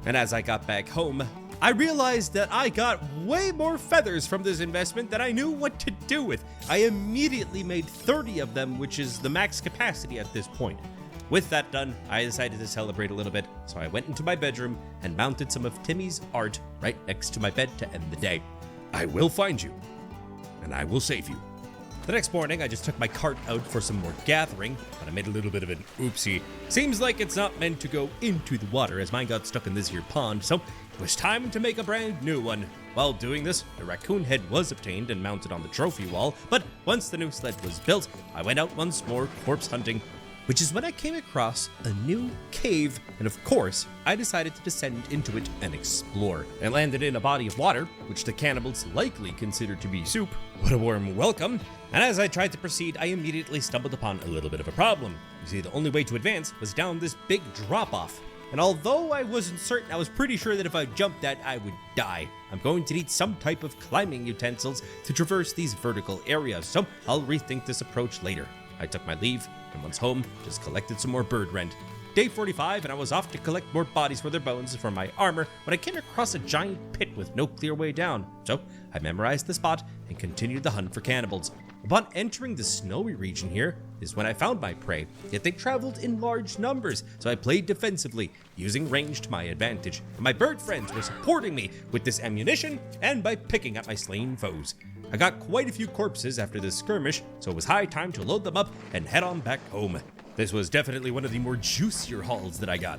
And as I got back home, I realized that I got way more feathers from this investment than I knew what to do with. I immediately made 30 of them, which is the max capacity at this point. With that done, I decided to celebrate a little bit, so I went into my bedroom and mounted some of Timmy's art right next to my bed to end the day. I will find you, and I will save you. The next morning, I just took my cart out for some more gathering, but I made a little bit of an oopsie. Seems like it's not meant to go into the water, as mine got stuck in this here pond, so it was time to make a brand new one. While doing this, a raccoon head was obtained and mounted on the trophy wall, but once the new sled was built, I went out once more corpse hunting, which is when I came across a new cave, and of course, I decided to descend into it and explore. I landed in a body of water, which the cannibals likely considered to be soup. What a warm welcome! And as I tried to proceed, I immediately stumbled upon a little bit of a problem. You see, the only way to advance was down this big drop-off. And although I wasn't certain, I was pretty sure that if I jumped that, I would die. I'm going to need some type of climbing utensils to traverse these vertical areas, so I'll rethink this approach later. I took my leave, and once home, just collected some more bird rent. Day 45, and I was off to collect more bodies for their bones for my armor when I came across a giant pit with no clear way down. So I memorized the spot and continued the hunt for cannibals. Upon entering the snowy region here is when I found my prey, yet they traveled in large numbers, so I played defensively, using range to my advantage. And my bird friends were supporting me with this ammunition and by picking up my slain foes. I got quite a few corpses after this skirmish, so it was high time to load them up and head on back home. This was definitely one of the more juicier hauls that I got.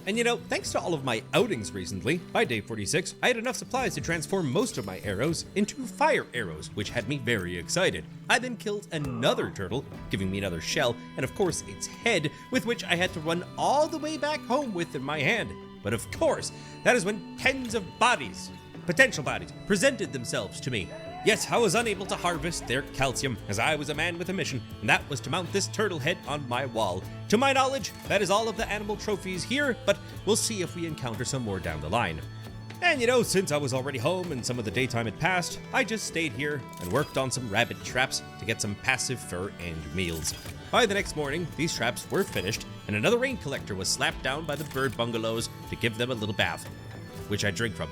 And you know, thanks to all of my outings recently, by day 46, I had enough supplies to transform most of my arrows into fire arrows, which had me very excited. I then killed another turtle, giving me another shell, and of course its head, with which I had to run all the way back home with in my hand. But of course, that is when tens of bodies, potential bodies, presented themselves to me. Yes, I was unable to harvest their calcium, as I was a man with a mission, and that was to mount this turtle head on my wall. To my knowledge, that is all of the animal trophies here, but we'll see if we encounter some more down the line. And since I was already home and some of the daytime had passed, I just stayed here and worked on some rabbit traps to get some passive fur and meals. By the next morning, these traps were finished, and another rain collector was slapped down by the bird bungalows to give them a little bath, which I drink from.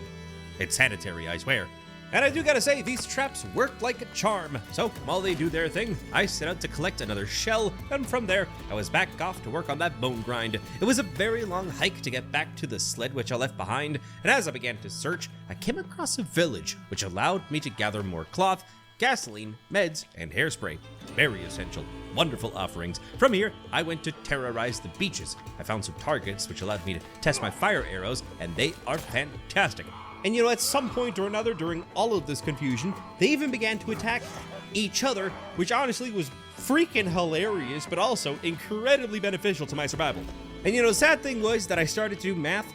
It's sanitary, I swear. And I do gotta say, these traps worked like a charm. So, while they do their thing, I set out to collect another shell, and from there, I was back off to work on that bone grind. It was a very long hike to get back to the sled which I left behind, and as I began to search, I came across a village, which allowed me to gather more cloth, gasoline, meds, and hairspray. Very essential. Wonderful offerings. From here, I went to terrorize the beaches. I found some targets, which allowed me to test my fire arrows, and they are fantastic. And at some point or another during all of this confusion, they even began to attack each other, which honestly was freaking hilarious, but also incredibly beneficial to my survival. And the sad thing was that I started to do math,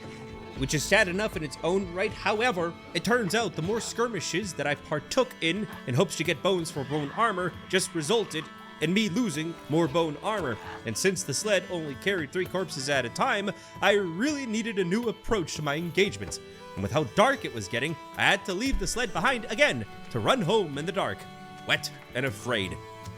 which is sad enough in its own right. However, it turns out the more skirmishes that I partook in hopes to get bones for bone armor just resulted in me losing more bone armor. And since the sled only carried 3 corpses at a time, I really needed a new approach to my engagements. And with how dark it was getting, I had to leave the sled behind again to run home in the dark, wet and afraid.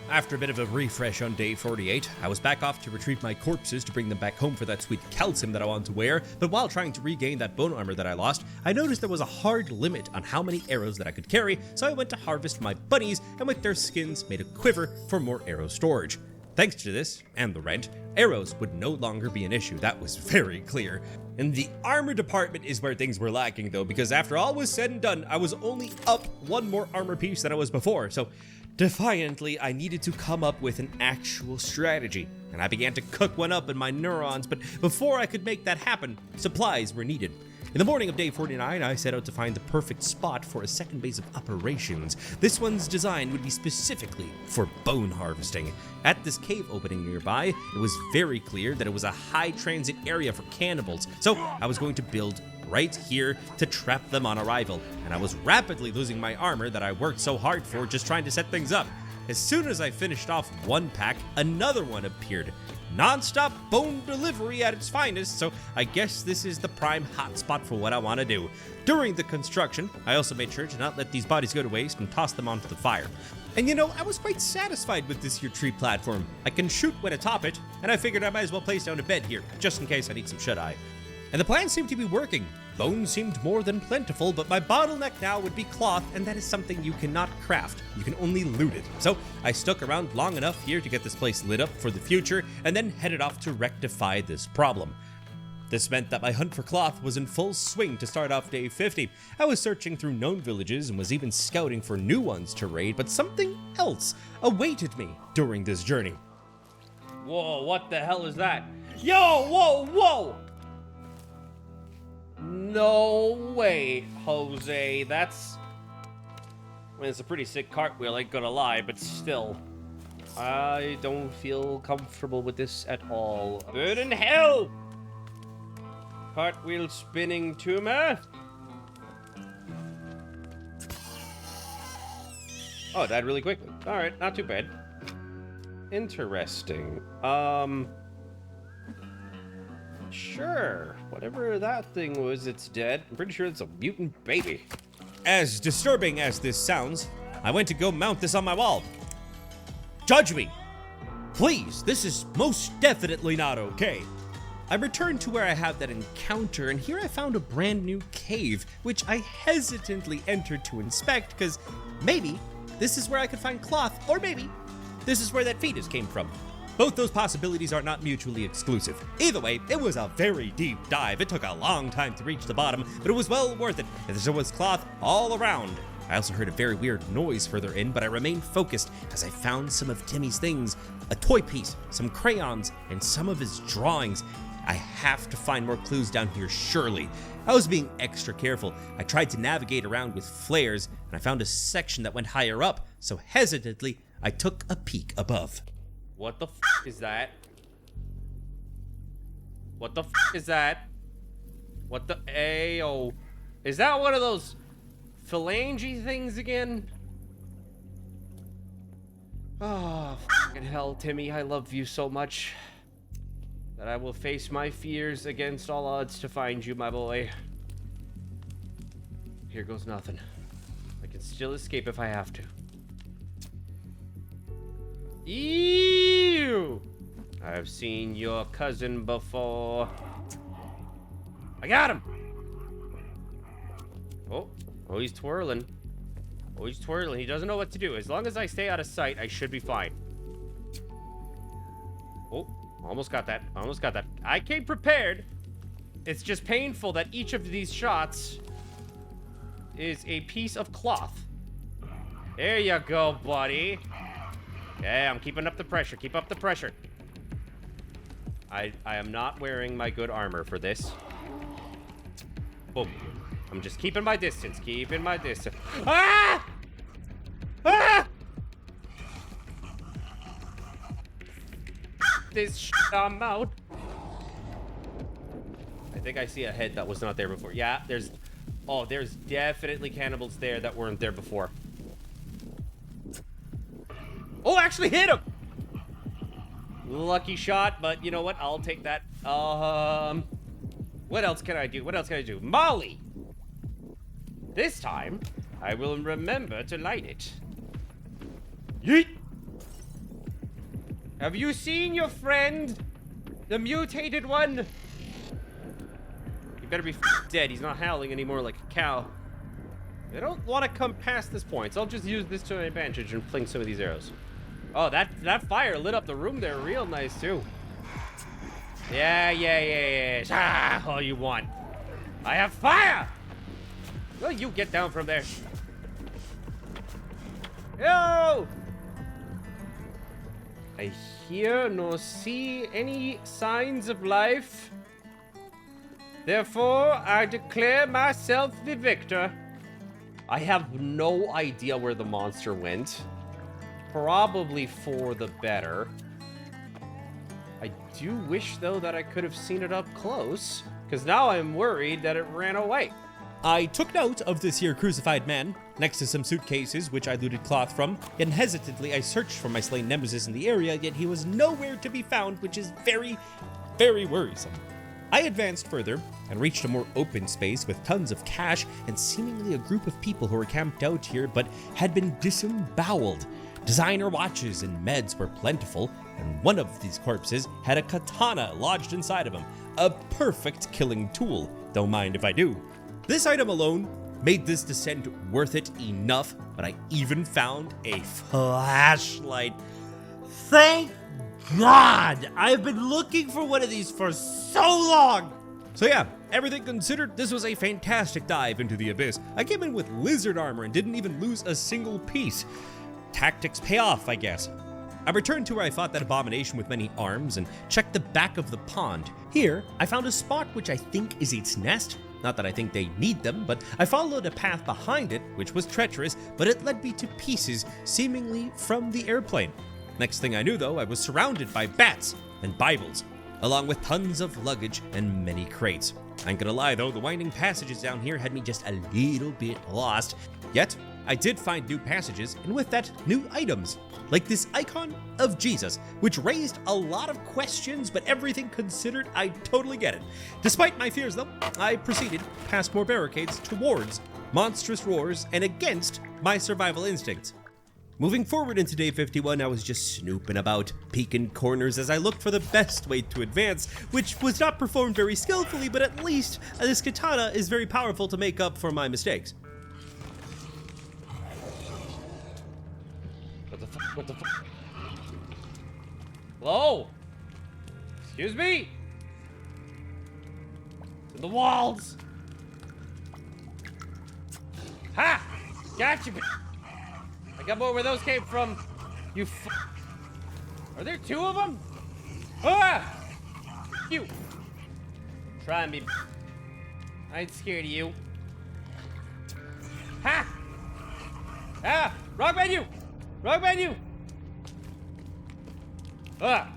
After a bit of a refresh on day 48, I was back off to retrieve my corpses to bring them back home for that sweet calcium that I wanted to wear, but while trying to regain that bone armor that I lost, I noticed there was a hard limit on how many arrows that I could carry, so I went to harvest my bunnies, and with their skins made a quiver for more arrow storage. Thanks to this, and the rent, arrows would no longer be an issue. That was very clear. And the armor department is where things were lacking though, because after all was said and done, I was only up 1 more armor piece than I was before, so defiantly, I needed to come up with an actual strategy. And I began to cook one up in my neurons, but before I could make that happen, supplies were needed. In the morning of day 49, I set out to find the perfect spot for a second base of operations. This one's design would be specifically for bone harvesting. At this cave opening nearby, it was very clear that it was a high transit area for cannibals, so I was going to build right here to trap them on arrival, and I was rapidly losing my armor that I worked so hard for just trying to set things up. As soon as I finished off one pack, another one appeared. Non-stop bone delivery at its finest, so I guess this is the prime hotspot for what I want to do. During the construction, I also made sure to not let these bodies go to waste and toss them onto the fire. And I was quite satisfied with this here tree platform. I can shoot when atop it, and I figured I might as well place down a bed here, just in case I need some shut-eye. And the plan seemed to be working. Bones seemed more than plentiful, but my bottleneck now would be cloth, and that is something you cannot craft. You can only loot it. So I stuck around long enough here to get this place lit up for the future, and then headed off to rectify this problem. This meant that my hunt for cloth was in full swing to start off day 50. I was searching through known villages and was even scouting for new ones to raid, but something else awaited me during this journey. Whoa, what the hell is that? Yo, whoa! No way, Jose. It's a pretty sick cartwheel, ain't gonna lie, but still. I don't feel comfortable with this at all. Bird in hell! Cartwheel spinning tumor. Oh, it died really quickly. Alright, not too bad. Interesting. Sure. Whatever that thing was, it's dead. I'm pretty sure it's a mutant baby. As disturbing as this sounds, I went to go mount this on my wall. Judge me! Please, this is most definitely not okay. I returned to where I had that encounter, and here I found a brand new cave, which I hesitantly entered to inspect, because maybe this is where I could find cloth, or maybe this is where that fetus came from. Both those possibilities are not mutually exclusive. Either way, it was a very deep dive. It took a long time to reach the bottom, but it was well worth it, as there was cloth all around. I also heard a very weird noise further in, but I remained focused as I found some of Timmy's things. A toy piece, some crayons, and some of his drawings. I have to find more clues down here, surely. I was being extra careful. I tried to navigate around with flares, and I found a section that went higher up, so hesitantly, I took a peek above. What the is that? What the is that? What the? Ayo. Is that one of those phalange things again? Oh, fucking hell, Timmy. I love you so much that I will face my fears against all odds to find you, my boy. Here goes nothing. I can still escape if I have to. Ew! I've seen your cousin before. I got him! Oh, he's twirling. Oh, he's twirling. He doesn't know what to do. As long as I stay out of sight, I should be fine. Oh, almost got that. Almost got that. I came prepared. It's just painful that each of these shots is a piece of cloth. There you go, buddy. Yeah, I'm keeping up the pressure. Keep up the pressure. I am not wearing my good armor for this. Boom. I'm just keeping my distance. Keeping my distance. Ah! Ah! This shit, I'm out. I think I see a head that was not there before. Yeah, there's definitely cannibals there that weren't there before. Oh, actually hit him! Lucky shot, but you know what? I'll take that. What else can I do? What else can I do? Molly! This time, I will remember to light it. Yeet! Have you seen your friend? The mutated one? He better be dead. He's not howling anymore like a cow. I don't want to come past this point, so I'll just use this to my advantage and fling some of these arrows. Oh, that fire lit up the room there real nice, too. Yeah. Ah, all you want. I have fire! Well, you get down from there. Yo! I hear nor see any signs of life. Therefore, I declare myself the victor. I have no idea where the monster went. Probably for the better. I do wish, though, that I could have seen it up close, because now I'm worried that it ran away. I took note of this here crucified man, next to some suitcases which I looted cloth from, and hesitantly I searched for my slain nemesis in the area, yet he was nowhere to be found, which is very, very worrisome. I advanced further and reached a more open space with tons of cash and seemingly a group of people who were camped out here but had been disemboweled. Designer watches and meds were plentiful, and one of these corpses had a katana lodged inside of him, a perfect killing tool, don't mind if I do. This item alone made this descent worth it enough, but I even found a flashlight. Thank God! I've been looking for one of these for so long! So yeah, everything considered, this was a fantastic dive into the abyss. I came in with lizard armor and didn't even lose a single piece. Tactics pay off, I guess. I returned to where I fought that abomination with many arms and checked the back of the pond. Here, I found a spot which I think is its nest. Not that I think they need them, but I followed a path behind it, which was treacherous, but it led me to pieces, seemingly from the airplane. Next thing I knew, though, I was surrounded by bats and Bibles, along with tons of luggage and many crates. I ain't gonna lie, though, the winding passages down here had me just a little bit lost. Yet, I did find new passages, and with that, new items, like this icon of Jesus, which raised a lot of questions, but everything considered, I totally get it. Despite my fears, though, I proceeded past more barricades towards monstrous roars and against my survival instincts. Moving forward into day 51, I was just snooping about, peeking corners as I looked for the best way to advance, which was not performed very skillfully, but at least this katana is very powerful to make up for my mistakes. What the fuck? Hello? Excuse me? It's in the walls. Ha! Gotcha. I got more where those came from. You Are there two of them? Ah! You. Try me. I ain't scared of you. Ha! Ah! Wrong menu! Wrong menu! Ah!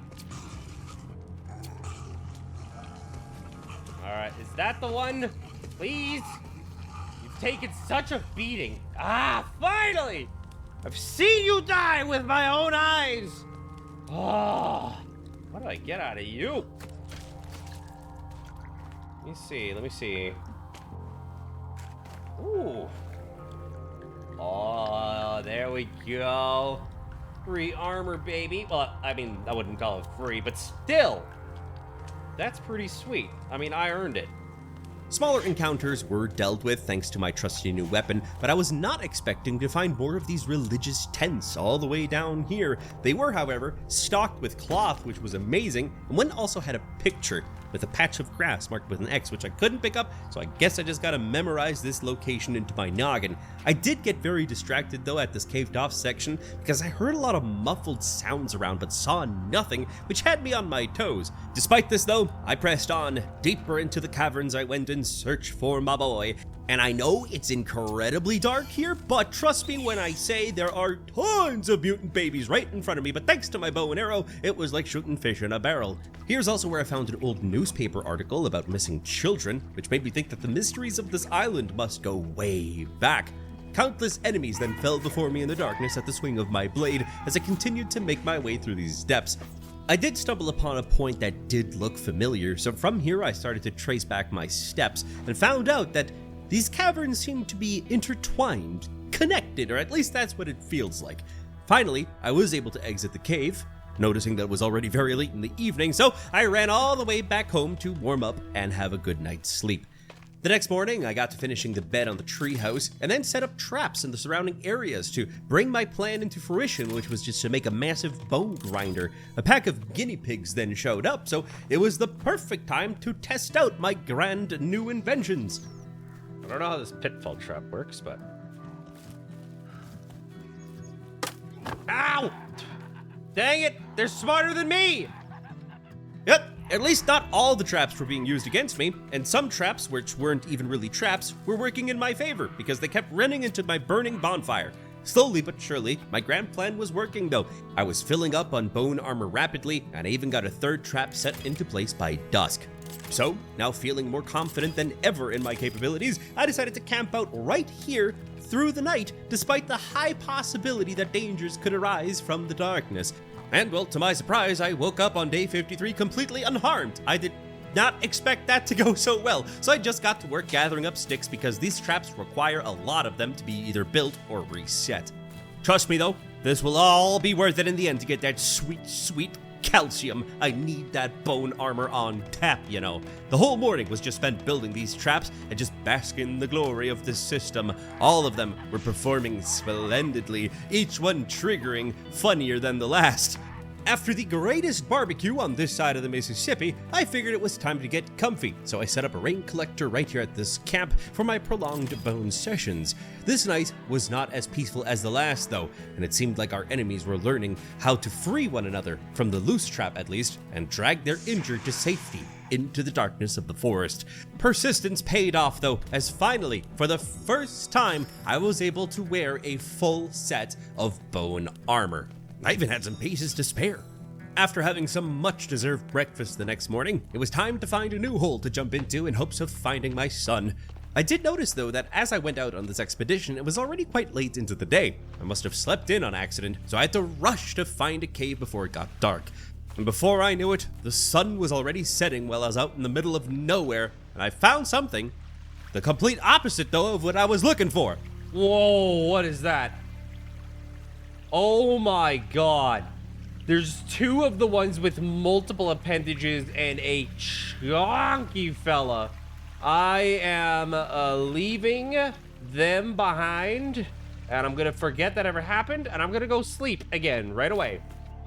Alright, is that the one? Please? You've taken such a beating. Ah, finally! I've seen you die with my own eyes! Oh, what do I get out of you? Let me see. Ooh. Oh, there we go. Free armor, baby. Well, I mean, I wouldn't call it free, but still. That's pretty sweet. I mean, I earned it. Smaller encounters were dealt with thanks to my trusty new weapon, but I was not expecting to find more of these religious tents all the way down here. They were, however, stocked with cloth, which was amazing, and one also had a picture with a patch of grass marked with an X, which I couldn't pick up, so I guess I just gotta memorize this location into my noggin. I did get very distracted though at this caved off section because I heard a lot of muffled sounds around but saw nothing, which had me on my toes. Despite this though, I pressed on. Deeper into the caverns I went in search for my boy. And I know it's incredibly dark here, but trust me when I say there are tons of mutant babies right in front of me, but thanks to my bow and arrow, it was like shooting fish in a barrel. Here's also where I found an old newspaper article about missing children, which made me think that the mysteries of this island must go way back. Countless enemies then fell before me in the darkness at the swing of my blade as I continued to make my way through these depths. I did stumble upon a point that did look familiar, so from here I started to trace back my steps and found out that these caverns seem to be intertwined, connected, or at least that's what it feels like. Finally, I was able to exit the cave, noticing that it was already very late in the evening, so I ran all the way back home to warm up and have a good night's sleep. The next morning, I got to finishing the bed on the treehouse and then set up traps in the surrounding areas to bring my plan into fruition, which was just to make a massive bone grinder. A pack of guinea pigs then showed up, so it was the perfect time to test out my grand new inventions. I don't know how this pitfall trap works, but... Ow! Dang it! They're smarter than me! Yep, at least not all the traps were being used against me, and some traps, which weren't even really traps, were working in my favor because they kept running into my burning bonfire. Slowly but surely, my grand plan was working though. I was filling up on bone armor rapidly, and I even got a third trap set into place by dusk. So, now feeling more confident than ever in my capabilities, I decided to camp out right here through the night, despite the high possibility that dangers could arise from the darkness. And well, to my surprise, I woke up on day 53 completely unharmed. I did not expect that to go so well, so I just got to work gathering up sticks because these traps require a lot of them to be either built or reset. Trust me though, this will all be worth it in the end to get that sweet, sweet calcium. I need that bone armor on tap, you know. The whole morning was just spent building these traps and just basking in the glory of this system. All of them were performing splendidly, each one triggering funnier than the last. After the greatest barbecue on this side of the Mississippi, I figured it was time to get comfy, so I set up a rain collector right here at this camp for my prolonged bone sessions. This night was not as peaceful as the last though, and it seemed like our enemies were learning how to free one another, from the loose trap at least, and drag their injured to safety into the darkness of the forest. Persistence paid off though, as finally, for the first time, I was able to wear a full set of bone armor. I even had some pieces to spare. After having some much-deserved breakfast the next morning, it was time to find a new hole to jump into in hopes of finding my son. I did notice though that as I went out on this expedition, it was already quite late into the day. I must have slept in on accident, so I had to rush to find a cave before it got dark. And before I knew it, the sun was already setting while I was out in the middle of nowhere, and I found something. The complete opposite though of what I was looking for. Whoa, what is that? Oh my god. There's two of the ones with multiple appendages and a chunky fella. I am leaving them behind, and I'm gonna forget that ever happened, and I'm gonna go sleep again right away.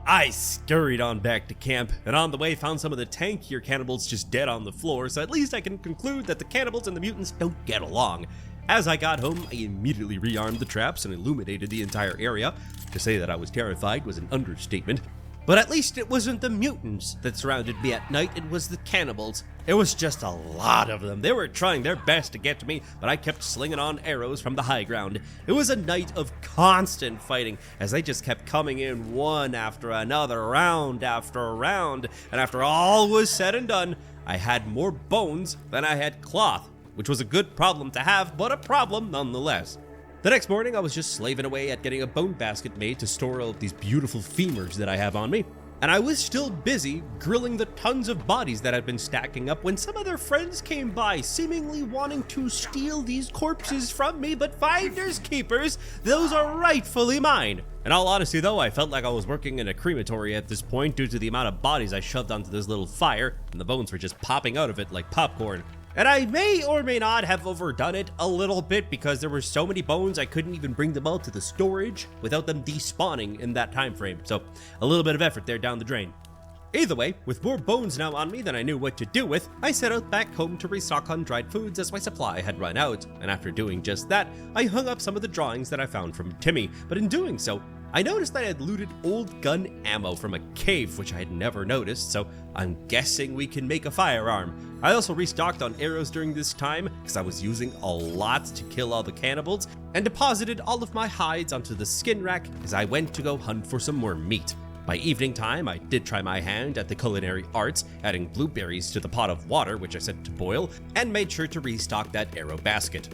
I scurried on back to camp, and on the way found some of the tankier cannibals just dead on the floor, so at least I can conclude that the cannibals and the mutants don't get along. As I got home, I immediately rearmed the traps and illuminated the entire area. To say that I was terrified was an understatement. But at least it wasn't the mutants that surrounded me at night, it was the cannibals. It was just a lot of them. They were trying their best to get to me, but I kept slinging on arrows from the high ground. It was a night of constant fighting, as they just kept coming in one after another, round after round. And after all was said and done, I had more bones than I had cloth, which was a good problem to have, but a problem nonetheless. The next morning, I was just slaving away at getting a bone basket made to store all of these beautiful femurs that I have on me. And I was still busy grilling the tons of bodies that had been stacking up when some of their friends came by, seemingly wanting to steal these corpses from me, but finders keepers, those are rightfully mine. In all honesty though, I felt like I was working in a crematory at this point due to the amount of bodies I shoved onto this little fire, and the bones were just popping out of it like popcorn. And I may or may not have overdone it a little bit because there were so many bones I couldn't even bring them all to the storage without them despawning in that time frame. So a little bit of effort there down the drain. Either way, with more bones now on me than I knew what to do with, I set out back home to restock on dried foods as my supply had run out. And after doing just that, I hung up some of the drawings that I found from Timmy. But in doing so, I noticed that I had looted old gun ammo from a cave, which I had never noticed, so I'm guessing we can make a firearm. I also restocked on arrows during this time, because I was using a lot to kill all the cannibals, and deposited all of my hides onto the skin rack as I went to go hunt for some more meat. By evening time, I did try my hand at the culinary arts, adding blueberries to the pot of water, which I set to boil, and made sure to restock that arrow basket.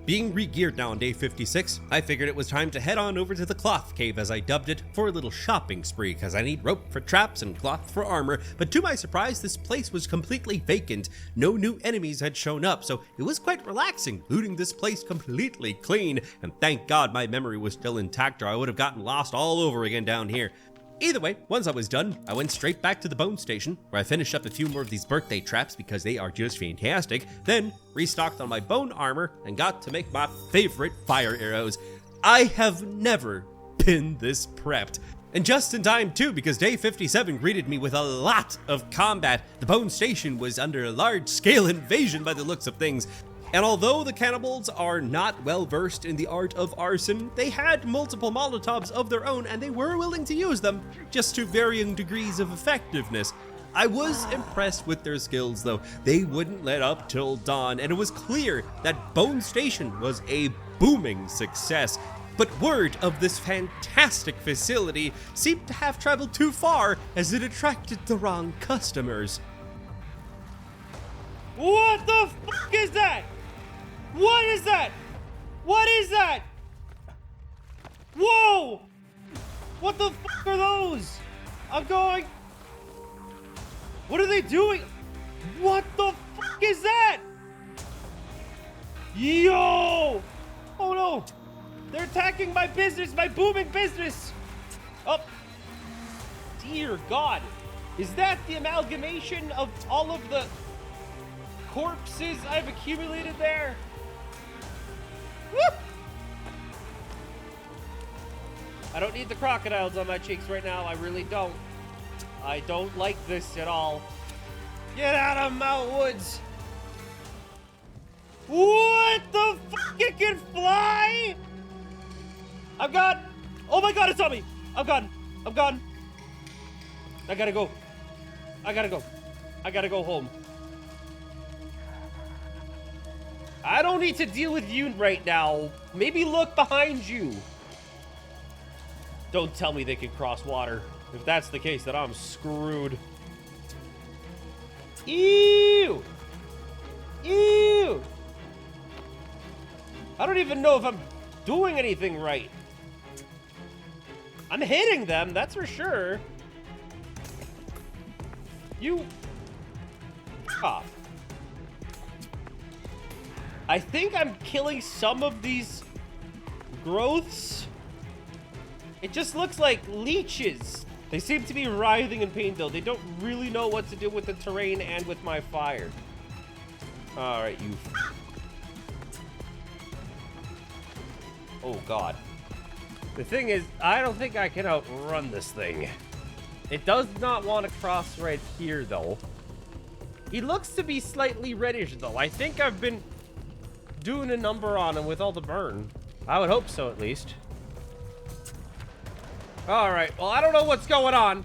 Being re-geared now on day 56, I figured it was time to head on over to the cloth cave, as I dubbed it, for a little shopping spree, because I need rope for traps and cloth for armor. But to my surprise, this place was completely vacant. No new enemies had shown up, so it was quite relaxing, looting this place completely clean. And thank God my memory was still intact, or I would have gotten lost all over again down here. Either way, once I was done, I went straight back to the bone station, where I finished up a few more of these birthday traps because they are just fantastic, then restocked on my bone armor and got to make my favorite fire arrows. I have never been this prepped. And just in time too, because day 57 greeted me with a lot of combat. The bone station was under a large-scale invasion by the looks of things. And although the cannibals are not well versed in the art of arson, they had multiple Molotovs of their own and they were willing to use them, just to varying degrees of effectiveness. I was impressed with their skills though. They wouldn't let up till dawn, and it was clear that Bone Station was a booming success. But word of this fantastic facility seemed to have traveled too far as it attracted the wrong customers. What the fuck is that? What is that? What is that? Whoa! What the fuck are those? I'm going... What are they doing? What the fuck is that? Yo! Oh no! They're attacking my business, my booming business! Oh! Dear God! Is that the amalgamation of all of the corpses I've accumulated there? Woo! I don't need the crocodiles on my cheeks right now. I really don't. I don't like this at all. Get out of my woods. What the fuck? It can fly? I'm gone. Oh my God, it's on me. I'm gone. I'm gone. I gotta go. I gotta go. I gotta go home. I don't need to deal with you right now. Maybe look behind you. Don't tell me they can cross water. If that's the case, then I'm screwed. Ew! Ew! I don't even know if I'm doing anything right. I'm hitting them, that's for sure. You... off. I think I'm killing some of these growths. It just looks like leeches. They seem to be writhing in pain though. They don't really know what to do with the terrain and with my fire. Alright, you... Oh God. The thing is, I don't think I can outrun this thing. It does not want to cross right here though. He looks to be slightly reddish though. I think I've been doing a number on him with all the burn. I would hope so, at least. Alright, well, I don't know what's going on,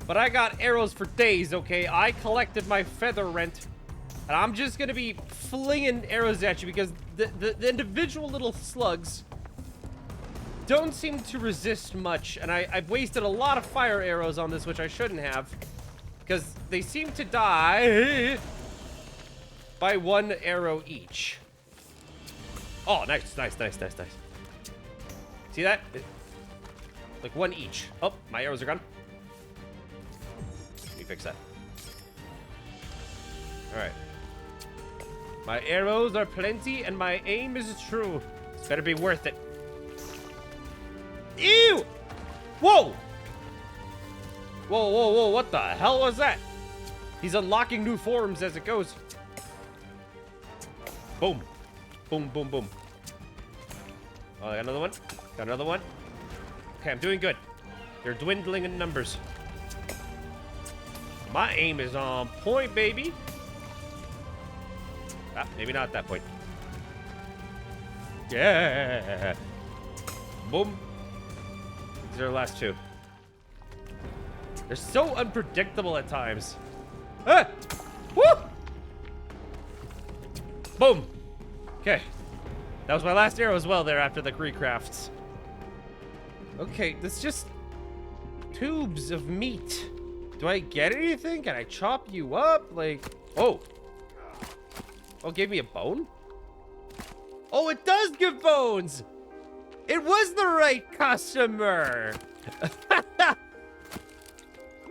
but I got arrows for days, okay? I collected my feather rent, and I'm just gonna be flinging arrows at you because the individual little slugs don't seem to resist much, and I've wasted a lot of fire arrows on this, which I shouldn't have. because they seem to die by 1 arrow each. Oh, nice. See that? Like 1 each. Oh, my arrows are gone. Let me fix that. All right. My arrows are plenty, and my aim is true. It's better be worth it. Ew! Whoa! Whoa, what the hell was that? He's unlocking new forms as it goes. Boom. Boom. Oh, I got another one. Okay, I'm doing good. They're dwindling in numbers. My aim is on point, baby. Ah, maybe not at that point. Yeah. Boom. These are the last 2. They're so unpredictable at times. Ah! Woo! Boom. Okay. That was my last arrow as well there after the recrafts. Okay, that's just tubes of meat. Do I get anything? Can I chop you up? Like, oh. Oh, gave me a bone? Oh, it does give bones! It was the right customer!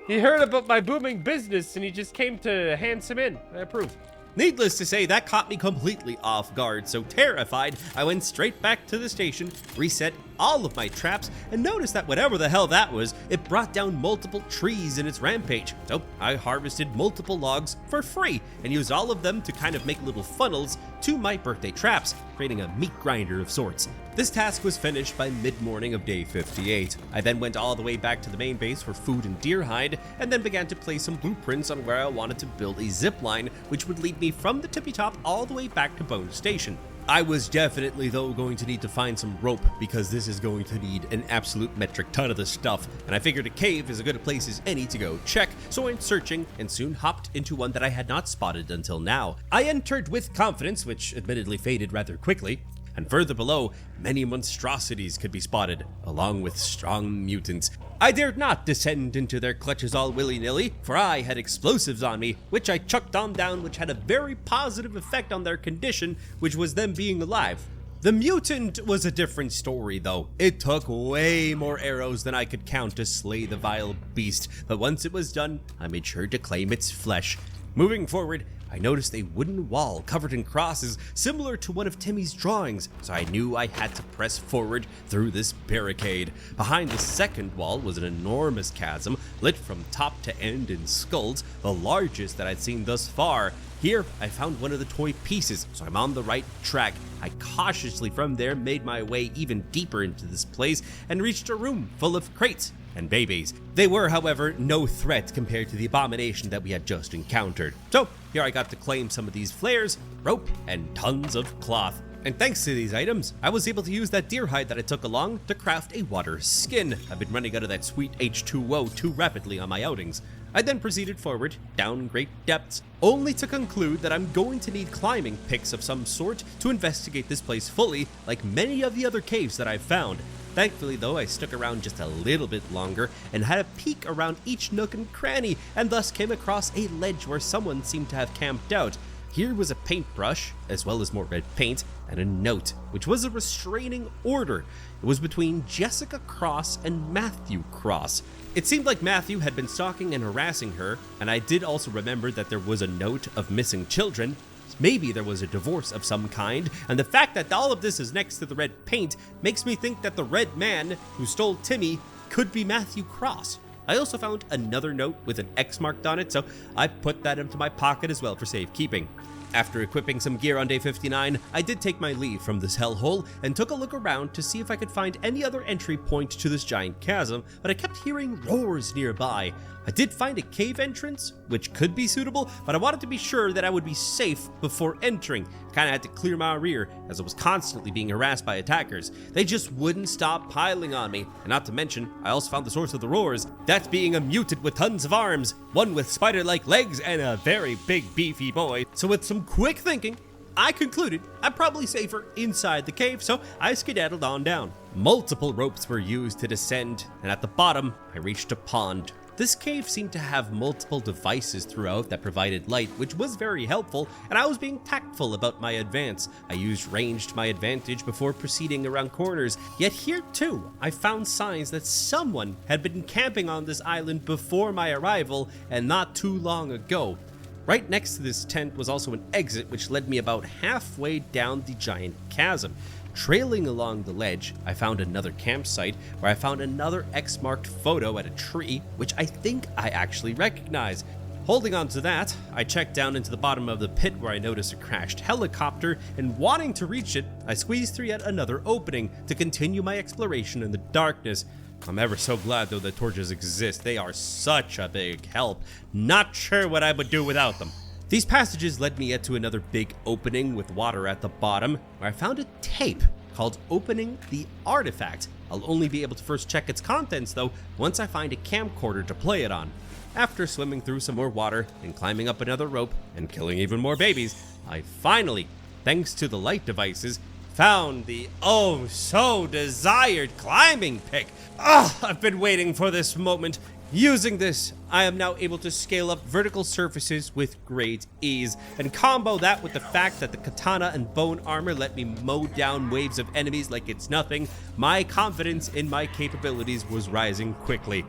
He heard about my booming business and he just came to hand some in. I approve. Needless to say, that caught me completely off guard, so terrified, I went straight back to the station, reset all of my traps, and noticed that whatever the hell that was, it brought down multiple trees in its rampage. So I harvested multiple logs for free and used all of them to kind of make little funnels to my birthday traps, creating a meat grinder of sorts. This task was finished by mid-morning of day 58. I then went all the way back to the main base for food and deer hide, and then began to place some blueprints on where I wanted to build a zip line, which would lead me from the tippy top all the way back to Bone Station. I was definitely, though, going to need to find some rope, because this is going to need an absolute metric ton of this stuff, and I figured a cave is as good a place as any to go check, so I went searching and soon hopped into one that I had not spotted until now. I entered with confidence, which admittedly faded rather quickly, and further below, many monstrosities could be spotted, along with strong mutants. I dared not descend into their clutches all willy-nilly, for I had explosives on me, which I chucked on down, which had a very positive effect on their condition, which was them being alive. The mutant was a different story, though. It took way more arrows than I could count to slay the vile beast, but once it was done, I made sure to claim its flesh. Moving forward, I noticed a wooden wall covered in crosses similar to one of Timmy's drawings, so I knew I had to press forward through this barricade. Behind the second wall was an enormous chasm, lit from top to end in skulls, the largest that I'd seen thus far. Here, I found one of the toy pieces, so I'm on the right track. I cautiously from there made my way even deeper into this place and reached a room full of crates and babies. They were, however, no threat compared to the abomination that we had just encountered. So here I got to claim some of these flares, rope, and tons of cloth. And thanks to these items, I was able to use that deer hide that I took along to craft a water skin. I've been running out of that sweet H2O too rapidly on my outings. I then proceeded forward, down great depths, only to conclude that I'm going to need climbing picks of some sort to investigate this place fully, like many of the other caves that I've found. Thankfully, though, I stuck around just a little bit longer and had a peek around each nook and cranny, and thus came across a ledge where someone seemed to have camped out. Here was a paintbrush, as well as more red paint, and a note, which was a restraining order. It was between Jessica Cross and Matthew Cross. It seemed like Matthew had been stalking and harassing her, and I did also remember that there was a note of missing children. Maybe there was a divorce of some kind, and the fact that all of this is next to the red paint makes me think that the red man who stole Timmy could be Matthew Cross. I also found another note with an X marked on it, so I put that into my pocket as well for safekeeping. After equipping some gear on day 59, I did take my leave from this hellhole and took a look around to see if I could find any other entry point to this giant chasm, but I kept hearing roars nearby. I did find a cave entrance, which could be suitable, but I wanted to be sure that I would be safe before entering. Kinda had to clear my rear, as I was constantly being harassed by attackers. They just wouldn't stop piling on me, and not to mention, I also found the source of the roars, that being a mutant with tons of arms, one with spider-like legs and a very big beefy boy. So with some quick thinking, I concluded I'm probably safer inside the cave, so I skedaddled on down. Multiple ropes were used to descend, and at the bottom, I reached a pond. This cave seemed to have multiple devices throughout that provided light, which was very helpful, and I was being tactful about my advance. I used range to my advantage before proceeding around corners, yet here too, I found signs that someone had been camping on this island before my arrival and not too long ago. Right next to this tent was also an exit which led me about halfway down the giant chasm. Trailing along the ledge, I found another campsite where I found another X-marked photo at a tree, which I think I actually recognize. Holding on to that, I checked down into the bottom of the pit where I noticed a crashed helicopter, and wanting to reach it, I squeezed through yet another opening to continue my exploration in the darkness. I'm ever so glad though that torches exist. They are such a big help. Not sure what I would do without them. These passages led me yet to another big opening with water at the bottom, where I found a tape called Opening the Artifact. I'll only be able to first check its contents though once I find a camcorder to play it on. After swimming through some more water and climbing up another rope and killing even more babies, I finally, thanks to the light devices, found the oh so desired climbing pick. I've been waiting for this moment. Using this, I am now able to scale up vertical surfaces with great ease, and combo that with the fact that the katana and bone armor let me mow down waves of enemies like it's nothing. My confidence in my capabilities was rising quickly.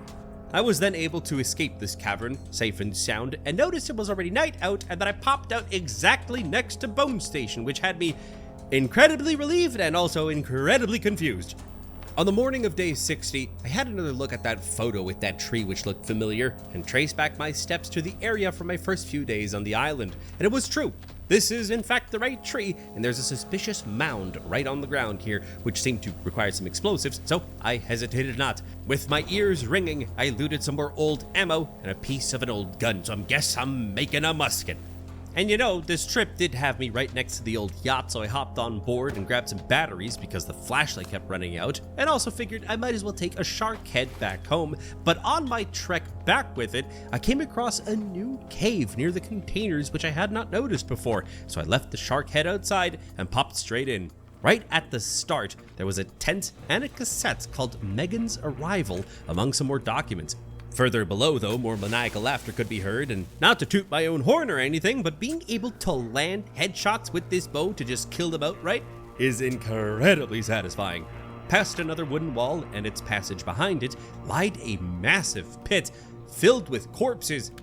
I was then able to escape this cavern, safe and sound, and noticed it was already night out and that I popped out exactly next to Bone Station, which had me incredibly relieved and also incredibly confused. On the morning of day 60, I had another look at that photo with that tree which looked familiar, and traced back my steps to the area from my first few days on the island. And it was true. This is in fact the right tree, and there's a suspicious mound right on the ground here, which seemed to require some explosives, so I hesitated not. With my ears ringing, I looted some more old ammo and a piece of an old gun, so I guess I'm making a musket. And you know, this trip did have me right next to the old yacht, so I hopped on board and grabbed some batteries because the flashlight kept running out, and also figured I might as well take a shark head back home. But on my trek back with it, I came across a new cave near the containers which I had not noticed before, so I left the shark head outside and popped straight in. Right at the start, there was a tent and a cassette called Megan's Arrival among some more documents. Further below, though, more maniacal laughter could be heard, and not to toot my own horn or anything, but being able to land headshots with this bow to just kill them outright is incredibly satisfying. Past another wooden wall and its passage behind it lied a massive pit filled with corpses,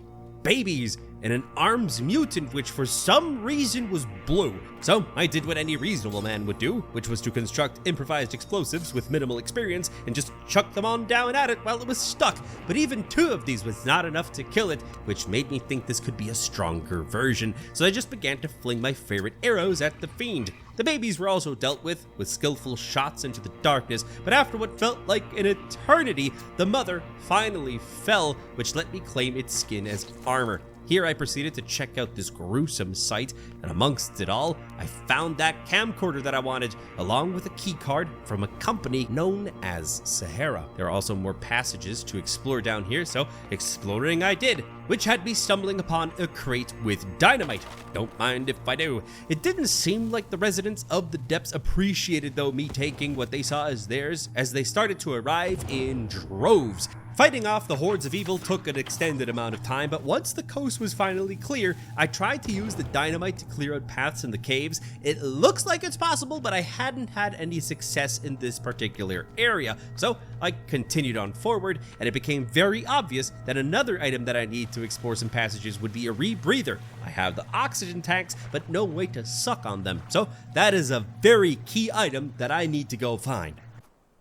babies, and an arms mutant which for some reason was blue. So I did what any reasonable man would do, which was to construct improvised explosives with minimal experience and just chuck them on down at it while it was stuck. But even 2 of these was not enough to kill it, which made me think this could be a stronger version. So I just began to fling my favorite arrows at the fiend. The babies were also dealt with skillful shots into the darkness, but after what felt like an eternity, the mother finally fell, which let me claim its skin as armor. Here I proceeded to check out this gruesome sight, and amongst it all, I found that camcorder that I wanted, along with a keycard from a company known as Sahara. There are also more passages to explore down here, so exploring I did, which had me stumbling upon a crate with dynamite. Don't mind if I do. It didn't seem like the residents of the depths appreciated though me taking what they saw as theirs, as they started to arrive in droves. Fighting off the hordes of evil took an extended amount of time, but once the coast was finally clear, I tried to use the dynamite to clear out paths in the caves. It looks like it's possible, but I hadn't had any success in this particular area. So I continued on forward, and it became very obvious that another item that I need to explore some passages would be a rebreather. I have the oxygen tanks, but no way to suck on them. So that is a very key item that I need to go find.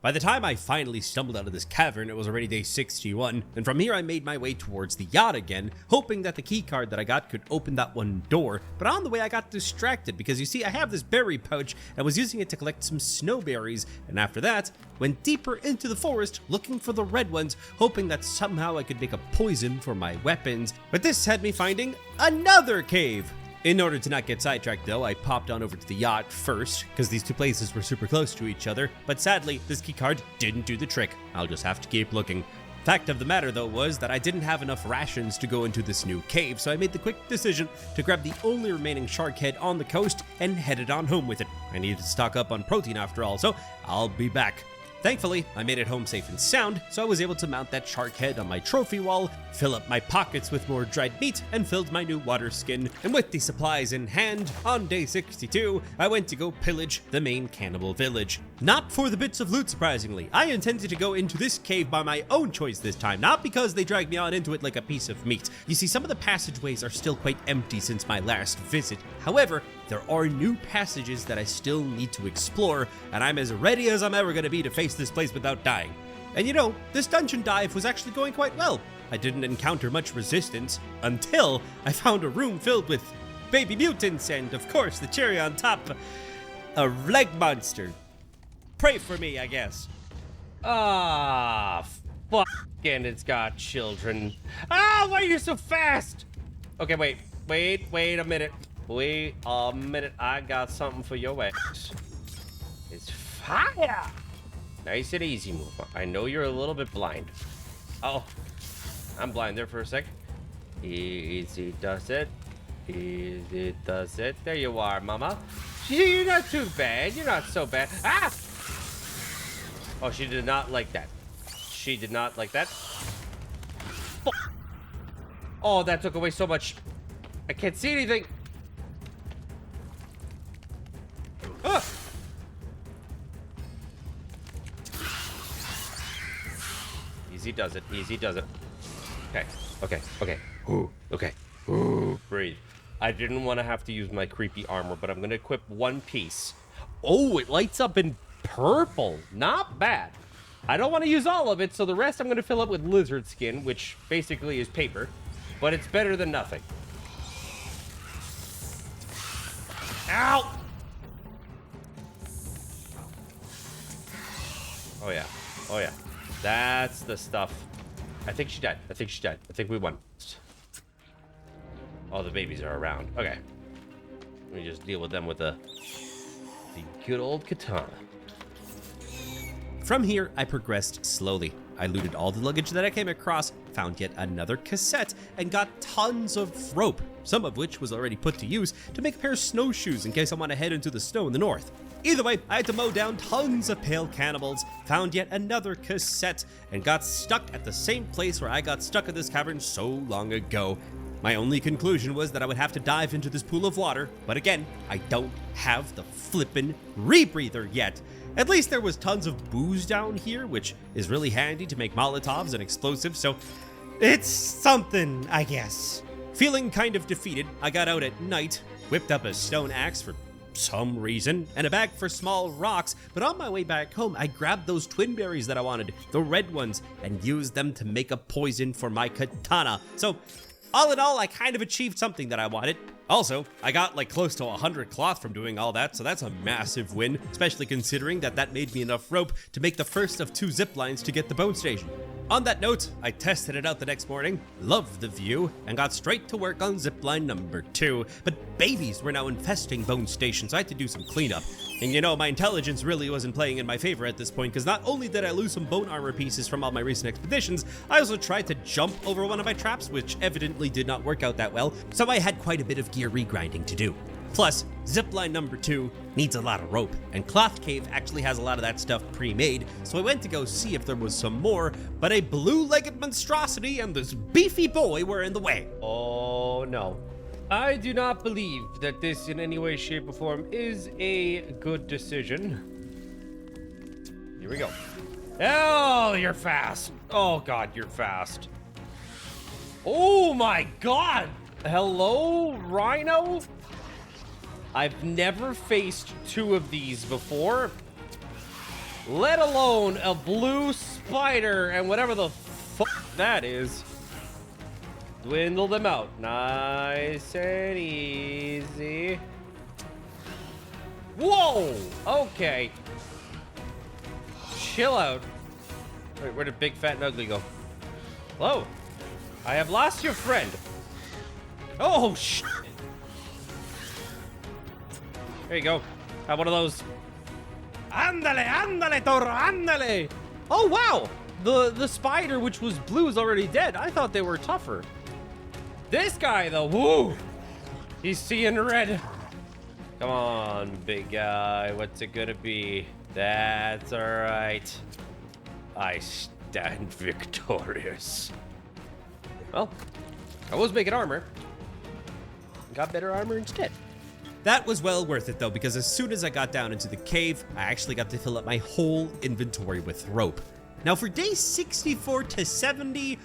By the time I finally stumbled out of this cavern, it was already day 61, and from here I made my way towards the yacht again, hoping that the keycard that I got could open that one door. But on the way I got distracted because you see I have this berry pouch and was using it to collect some snowberries, and after that went deeper into the forest looking for the red ones, hoping that somehow I could make a poison for my weapons. But this had me finding another cave. In order to not get sidetracked though, I popped on over to the yacht first, because these 2 places were super close to each other, but sadly, this keycard didn't do the trick. I'll just have to keep looking. Fact of the matter though was that I didn't have enough rations to go into this new cave, so I made the quick decision to grab the only remaining shark head on the coast and headed on home with it. I needed to stock up on protein after all, so I'll be back. Thankfully, I made it home safe and sound, so I was able to mount that shark head on my trophy wall, fill up my pockets with more dried meat, and filled my new water skin. And with the supplies in hand, on day 62, I went to go pillage the main cannibal village. Not for the bits of loot, surprisingly. I intended to go into this cave by my own choice this time, not because they dragged me on into it like a piece of meat. You see, some of the passageways are still quite empty since my last visit. However, there are new passages that I still need to explore, and I'm as ready as I'm ever going to be to face this place without dying. And you know, this dungeon dive was actually going quite well. I didn't encounter much resistance until I found a room filled with baby mutants and, of course, the cherry on top, a leg monster. Pray for me, I guess. Ah, fuck, and it's got children. Ah, why are you so fast? Okay, wait a minute. Wait a minute, I got something for your ass. It's fire! Nice and easy move. I know you're a little bit blind. Oh, I'm blind there for a sec. Easy does it. Easy does it. There you are, mama. You're not too bad. You're not so bad. Ah! Oh, she did not like that. She did not like that. Oh, that took away so much. I can't see anything. Ah! Easy does it. Easy does it. Okay. Okay. Okay. Ooh. Okay. Ooh. Breathe. I didn't want to have to use my creepy armor, but I'm going to equip one piece. Oh, it lights up in purple. Not bad. I don't want to use all of it, so the rest I'm going to fill up with lizard skin, which basically is paper, but it's better than nothing. Ow! Oh yeah. Oh yeah. That's the stuff. I think she died. I think she died. I think we won. All the babies are around. Okay. Let me just deal with them with the good old katana. From here, I progressed slowly. I looted all the luggage that I came across, found yet another cassette, and got tons of rope, some of which was already put to use to make a pair of snowshoes in case I want to head into the snow in the north. Either way, I had to mow down tons of pale cannibals, found yet another cassette, and got stuck at the same place where I got stuck in this cavern so long ago. My only conclusion was that I would have to dive into this pool of water, but again, I don't have the flippin' rebreather yet. At least there was tons of booze down here, which is really handy to make Molotovs and explosives, so it's something, I guess. Feeling kind of defeated, I got out at night, whipped up a stone axe for some reason, and a bag for small rocks, but on my way back home, I grabbed those twin berries that I wanted, the red ones, and used them to make a poison for my katana. So, all in all, I kind of achieved something that I wanted. Also, I got like close to 100 cloth from doing all that, so that's a massive win, especially considering that made me enough rope to make the first of 2 zip lines to get the bone station. On that note, I tested it out the next morning, loved the view, and got straight to work on zipline number 2. But babies were now infesting bone station, so I had to do some cleanup. And you know, my intelligence really wasn't playing in my favor at this point, because not only did I lose some bone armor pieces from all my recent expeditions, I also tried to jump over one of my traps, which evidently did not work out that well, so I had quite a bit of gear regrinding to do. Plus, zipline number 2 needs a lot of rope, and Cloth Cave actually has a lot of that stuff pre-made, so I went to go see if there was some more, but a blue-legged monstrosity and this beefy boy were in the way. Oh no. I do not believe that this in any way, shape, or form is a good decision. Here we go. Oh, you're fast. Oh god, you're fast. Oh my god! Hello, Rhino? I've never faced 2 of these before, let alone a blue spider and whatever the fuck that is. Dwindle them out. Nice and easy. Whoa! Okay. Chill out. Wait, where did Big Fat and Ugly go? Hello. I have lost your friend. Oh, shit. There you go. Have one of those. Andale, andale, toro, andale. Oh, wow. The spider, which was blue, is already dead. I thought they were tougher. This guy, though, woo. He's seeing red. Come on, big guy. What's it gonna be? That's alright. I stand victorious. Well, I was making armor. Got better armor instead. That was well worth it though, because as soon as I got down into the cave, I actually got to fill up my whole inventory with rope. Now for day 64 to 70,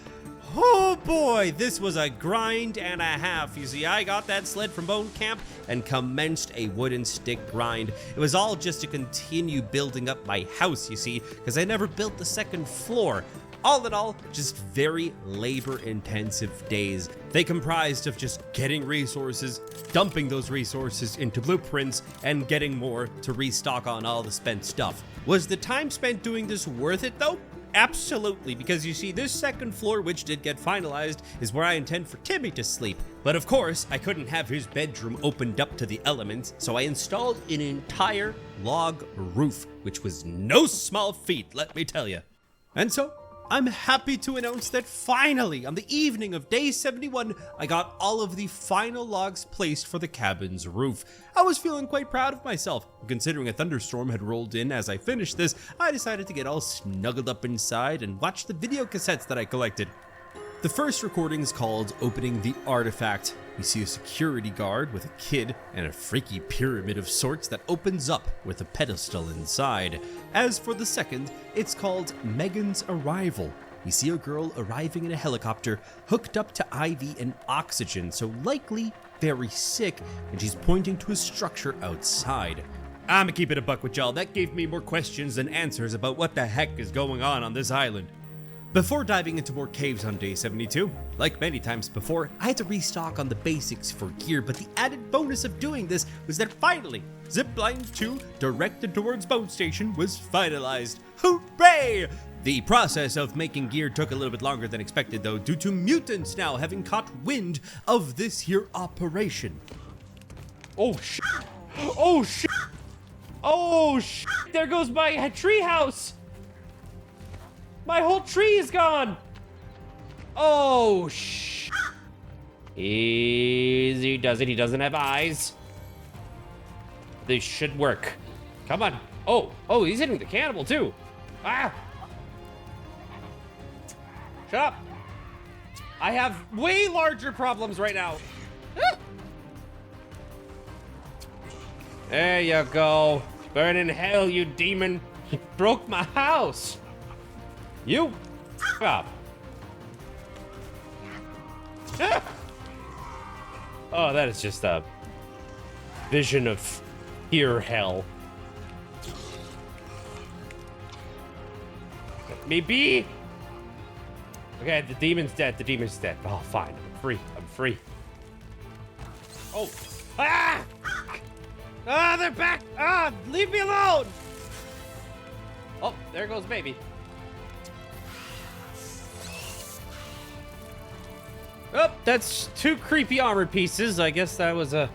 oh boy, this was a grind and a half. You see, I got that sled from Bone Camp and commenced a wooden stick grind. It was all just to continue building up my house, you see, because I never built the second floor. All in all, just very labor-intensive days. They comprised of just getting resources, dumping those resources into blueprints, and getting more to restock on all the spent stuff. Was the time spent doing this worth it though? Absolutely, because you see, this second floor, which did get finalized, is where I intend for Timmy to sleep. But of course, I couldn't have his bedroom opened up to the elements, so I installed an entire log roof, which was no small feat, let me tell you. And so, I'm happy to announce that finally, on the evening of day 71, I got all of the final logs placed for the cabin's roof. I was feeling quite proud of myself. Considering a thunderstorm had rolled in as I finished this, I decided to get all snuggled up inside and watch the video cassettes that I collected. The first recording is called Opening the Artifact. We see a security guard with a kid and a freaky pyramid of sorts that opens up with a pedestal inside. As for the second, it's called Megan's Arrival. We see a girl arriving in a helicopter hooked up to IV and oxygen, so likely very sick, and she's pointing to a structure outside. I'ma keep it a buck with y'all, that gave me more questions than answers about what the heck is going on this island. Before diving into more caves on day 72, like many times before, I had to restock on the basics for gear, but the added bonus of doing this was that finally, Zipline 2, directed towards Bone Station, was finalized. Hooray! The process of making gear took a little bit longer than expected though, due to mutants now having caught wind of this here operation. Oh shit! Oh shit! Oh shit! There goes my treehouse! My whole tree is gone! Oh, shh. Easy does it. He doesn't have eyes. This should work. Come on. Oh, he's hitting the cannibal too. Ah! Shut up. I have way larger problems right now. Ah! There you go. Burn in hell, you demon. You broke my house. You up. Oh, that is just a vision of pure hell. Let me be. Okay, the demon's dead. The demon's dead. Oh, fine. I'm free. I'm free. Oh. Ah! Ah, they're back. Ah, leave me alone. Oh, there goes baby. Oh, that's 2 creepy armor pieces. I guess that was a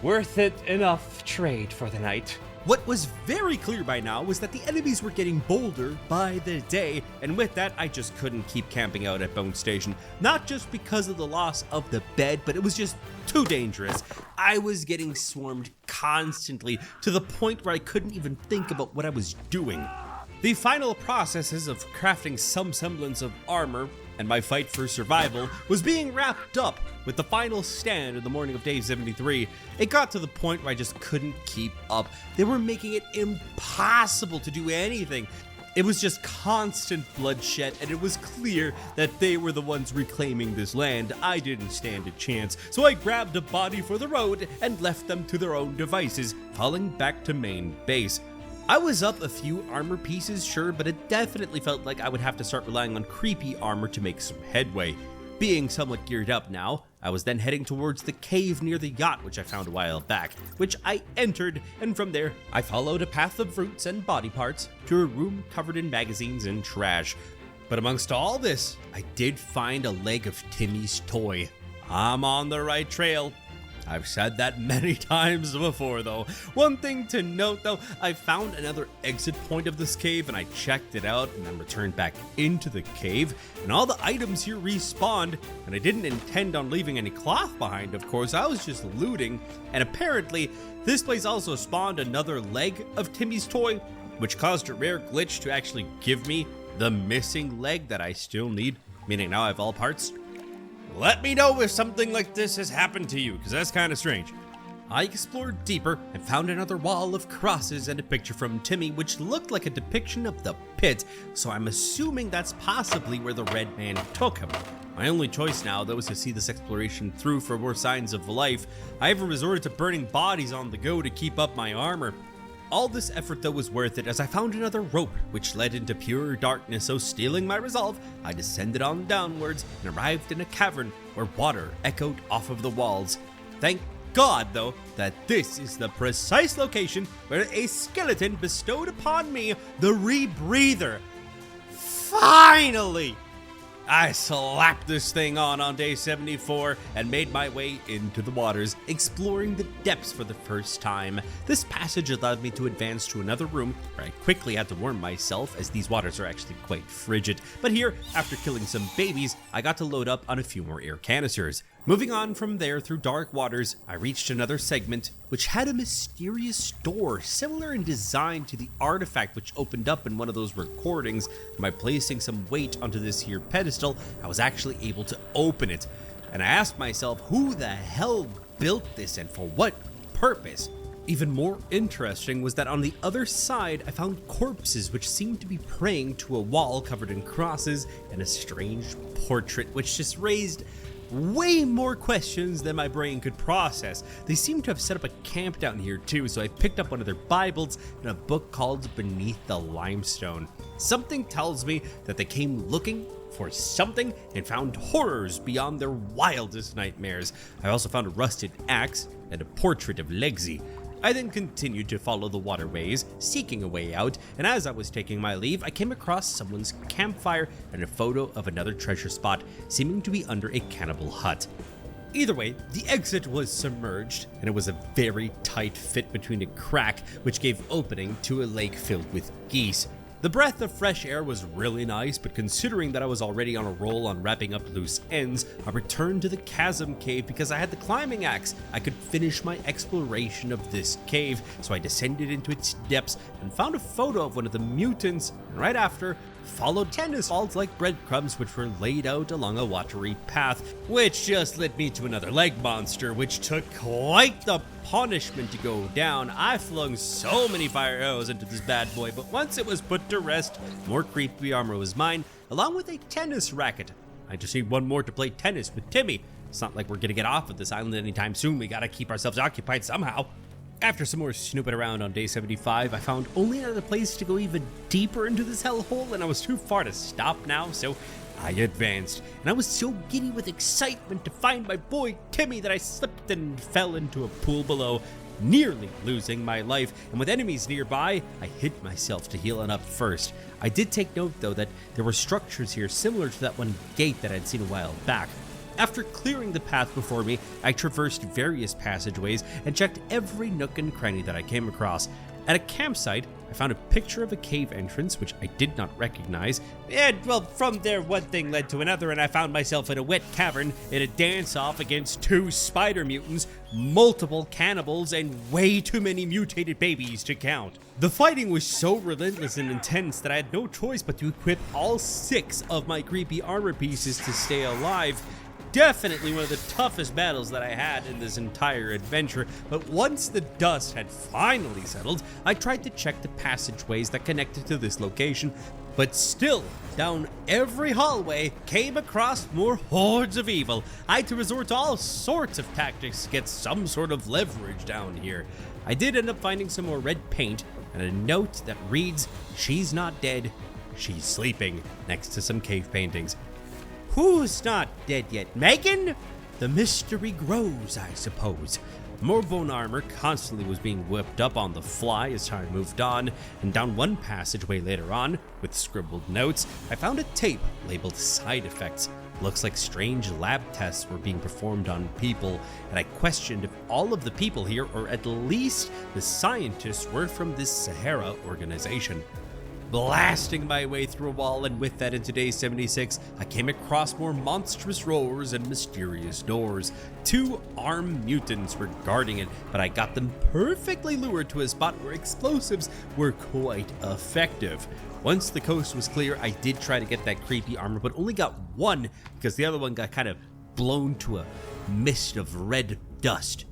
worth it enough trade for the night. What was very clear by now was that the enemies were getting bolder by the day, and with that, I just couldn't keep camping out at Bone Station. Not just because of the loss of the bed, but it was just too dangerous. I was getting swarmed constantly to the point where I couldn't even think about what I was doing. The final processes of crafting some semblance of armor and my fight for survival was being wrapped up with the final stand in the morning of day 73. It got to the point where I just couldn't keep up. They were making it impossible to do anything. It was just constant bloodshed, and it was clear that they were the ones reclaiming this land. I didn't stand a chance, so I grabbed a body for the road and left them to their own devices, falling back to main base. I was up a few armor pieces, sure, but it definitely felt like I would have to start relying on creepy armor to make some headway. Being somewhat geared up now, I was then heading towards the cave near the yacht, which I found a while back, which I entered, and from there, I followed a path of roots and body parts to a room covered in magazines and trash. But amongst all this, I did find a leg of Timmy's toy. I'm on the right trail. I've said that many times before, though. One thing to note, though, I found another exit point of this cave, and I checked it out, and then returned back into the cave, and all the items here respawned, and I didn't intend on leaving any cloth behind, of course. I was just looting, and apparently, this place also spawned another leg of Timmy's toy, which caused a rare glitch to actually give me the missing leg that I still need, meaning now I have all parts. Let me know if something like this has happened to you, because that's kind of strange. I explored deeper and found another wall of crosses and a picture from Timmy, which looked like a depiction of the pit, so I'm assuming that's possibly where the red man took him. My only choice now, though, is to see this exploration through for more signs of life. I even resorted to burning bodies on the go to keep up my armor. All this effort, though, was worth it, as I found another rope, which led into pure darkness, so stealing my resolve, I descended on downwards and arrived in a cavern where water echoed off of the walls. Thank God, though, that this is the precise location where a skeleton bestowed upon me the Rebreather. Finally! I slapped this thing on day 74 and made my way into the waters, exploring the depths for the first time. This passage allowed me to advance to another room where I quickly had to warm myself, as these waters are actually quite frigid. But here, after killing some babies, I got to load up on a few more air canisters. Moving on from there through dark waters, I reached another segment which had a mysterious door similar in design to the artifact which opened up in one of those recordings. And by placing some weight onto this here pedestal, I was actually able to open it. And I asked myself, who the hell built this and for what purpose? Even more interesting was that on the other side, I found corpses which seemed to be praying to a wall covered in crosses and a strange portrait which just raised way more questions than my brain could process. They seem to have set up a camp down here too, so I picked up one of their Bibles and a book called Beneath the Limestone. Something tells me that they came looking for something and found horrors beyond their wildest nightmares. I also found a rusted axe and a portrait of Legsy. I then continued to follow the waterways, seeking a way out, and as I was taking my leave, I came across someone's campfire and a photo of another treasure spot, seeming to be under a cannibal hut. Either way, the exit was submerged, and it was a very tight fit between a crack, which gave opening to a lake filled with geese. The breath of fresh air was really nice, but considering that I was already on a roll on wrapping up loose ends, I returned to the chasm cave because I had the climbing axe. I could finish my exploration of this cave, so I descended into its depths and found a photo of one of the mutants, and right after, followed tennis balls like breadcrumbs which were laid out along a watery path, which just led me to another leg monster, which took quite the punishment to go down. I flung so many fire arrows into this bad boy, but once it was put to rest, more creepy armor was mine, along with a tennis racket. I just need one more to play tennis with Timmy. It's not like we're gonna get off of this island anytime soon. We gotta keep ourselves occupied somehow. After some more snooping around on day 75, I found only another place to go even deeper into this hellhole, and I was too far to stop now, so I advanced. And I was so giddy with excitement to find my boy Timmy that I slipped and fell into a pool below, nearly losing my life. And with enemies nearby, I hid myself to heal up first. I did take note, though, that there were structures here similar to that one gate that I'd seen a while back. After clearing the path before me, I traversed various passageways and checked every nook and cranny that I came across. At a campsite, I found a picture of a cave entrance, which I did not recognize. And, well, from there, one thing led to another, and I found myself in a wet cavern in a dance-off against 2 spider mutants, multiple cannibals, and way too many mutated babies to count. The fighting was so relentless and intense that I had no choice but to equip all 6 of my creepy armor pieces to stay alive. Definitely one of the toughest battles that I had in this entire adventure, but once the dust had finally settled, I tried to check the passageways that connected to this location, but still, down every hallway, came across more hordes of evil. I had to resort to all sorts of tactics to get some sort of leverage down here. I did end up finding some more red paint and a note that reads, "She's not dead, she's sleeping," next to some cave paintings. Who's not dead yet? Megan? The mystery grows, I suppose. More bone armor constantly was being whipped up on the fly as time moved on, and down one passageway later on, with scribbled notes, I found a tape labeled side effects. Looks like strange lab tests were being performed on people, and I questioned if all of the people here, or at least the scientists, were from this Sahara organization. Blasting my way through a wall, and with that into day 76, I came across more monstrous roars and mysterious doors. 2 armed mutants were guarding it, but I got them perfectly lured to a spot where explosives were quite effective. Once the coast was clear, I did try to get that creepy armor, but only got one because the other one got kind of blown to a mist of red dust.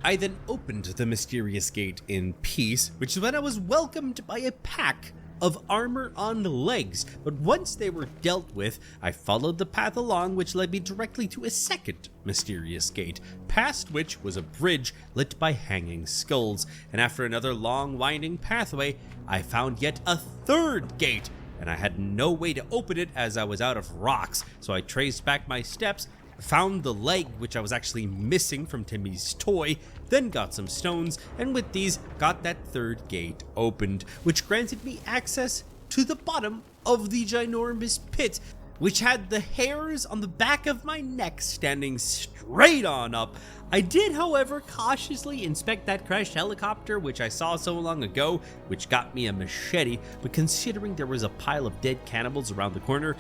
I then opened the mysterious gate in peace, which is when I was welcomed by a pack of armor on legs, but once they were dealt with, I followed the path along, which led me directly to a second mysterious gate, past which was a bridge lit by hanging skulls, and after another long winding pathway, I found yet a third gate, and I had no way to open it as I was out of rocks, so I traced back my steps, found the leg which I was actually missing from Timmy's toy, then got some stones, and with these got that third gate opened, which granted me access to the bottom of the ginormous pit, which had the hairs on the back of my neck standing straight on up. I did, however, cautiously inspect that crashed helicopter, which I saw so long ago, which got me a machete, but considering there was a pile of dead cannibals around the corner,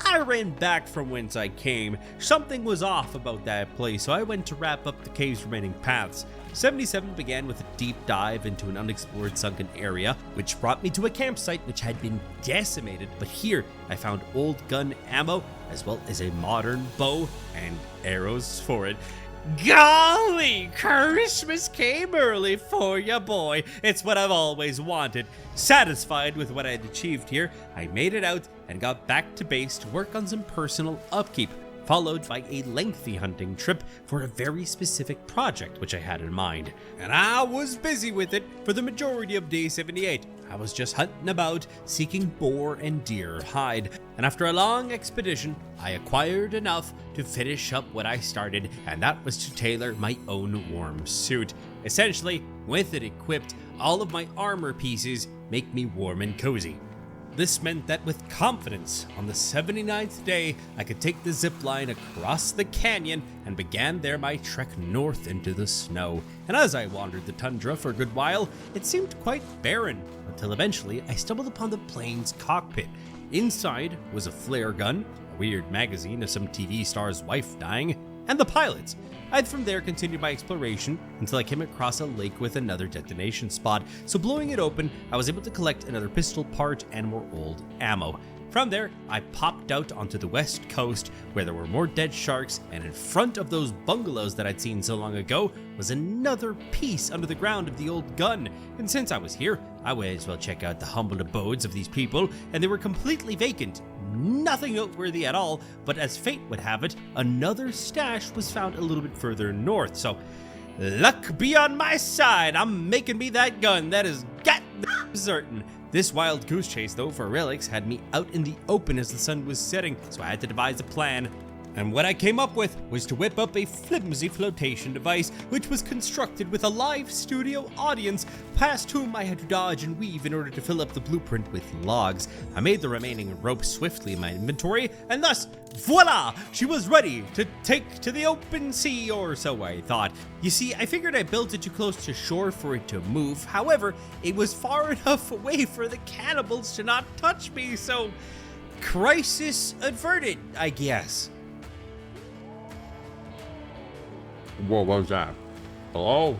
I ran back from whence I came. Something was off about that place, so I went to wrap up the cave's remaining paths. 77 began with a deep dive into an unexplored sunken area, which brought me to a campsite which had been decimated, but here I found old gun ammo, as well as a modern bow and arrows for it. Golly, Christmas came early for ya, boy. It's what I've always wanted. Satisfied with what I had achieved here, I made it out and got back to base to work on some personal upkeep, followed by a lengthy hunting trip for a very specific project which I had in mind. And I was busy with it for the majority of day 78. I was just hunting about, seeking boar and deer hide, and after a long expedition, I acquired enough to finish up what I started, and that was to tailor my own warm suit. Essentially, with it equipped, all of my armor pieces make me warm and cozy. This meant that with confidence, on the 79th day, I could take the zip line across the canyon and began there my trek north into the snow. And as I wandered the tundra for a good while, it seemed quite barren, until eventually I stumbled upon the plane's cockpit. Inside was a flare gun, a weird magazine of some TV star's wife dying, and the pilots. I'd from there continued my exploration until I came across a lake with another detonation spot, so blowing it open, I was able to collect another pistol part and more old ammo. From there, I popped out onto the west coast where there were more dead sharks, and in front of those bungalows that I'd seen so long ago was another piece under the ground of the old gun. And since I was here, I might as well check out the humble abodes of these people, and they were completely vacant. Nothing noteworthy at all, but as fate would have it, another stash was found a little bit further north, so luck be on my side. I'm making me that gun, that is goddamn certain. This wild goose chase, though, for relics had me out in the open as the sun was setting, so I had to devise a plan. And what I came up with was to whip up a flimsy flotation device, which was constructed with a live studio audience, past whom I had to dodge and weave in order to fill up the blueprint with logs. I made the remaining rope swiftly in my inventory, and thus, voila! She was ready to take to the open sea, or so I thought. You see, I figured I built it too close to shore for it to move. However, it was far enough away for the cannibals to not touch me, so crisis averted, I guess. What was that? Hello?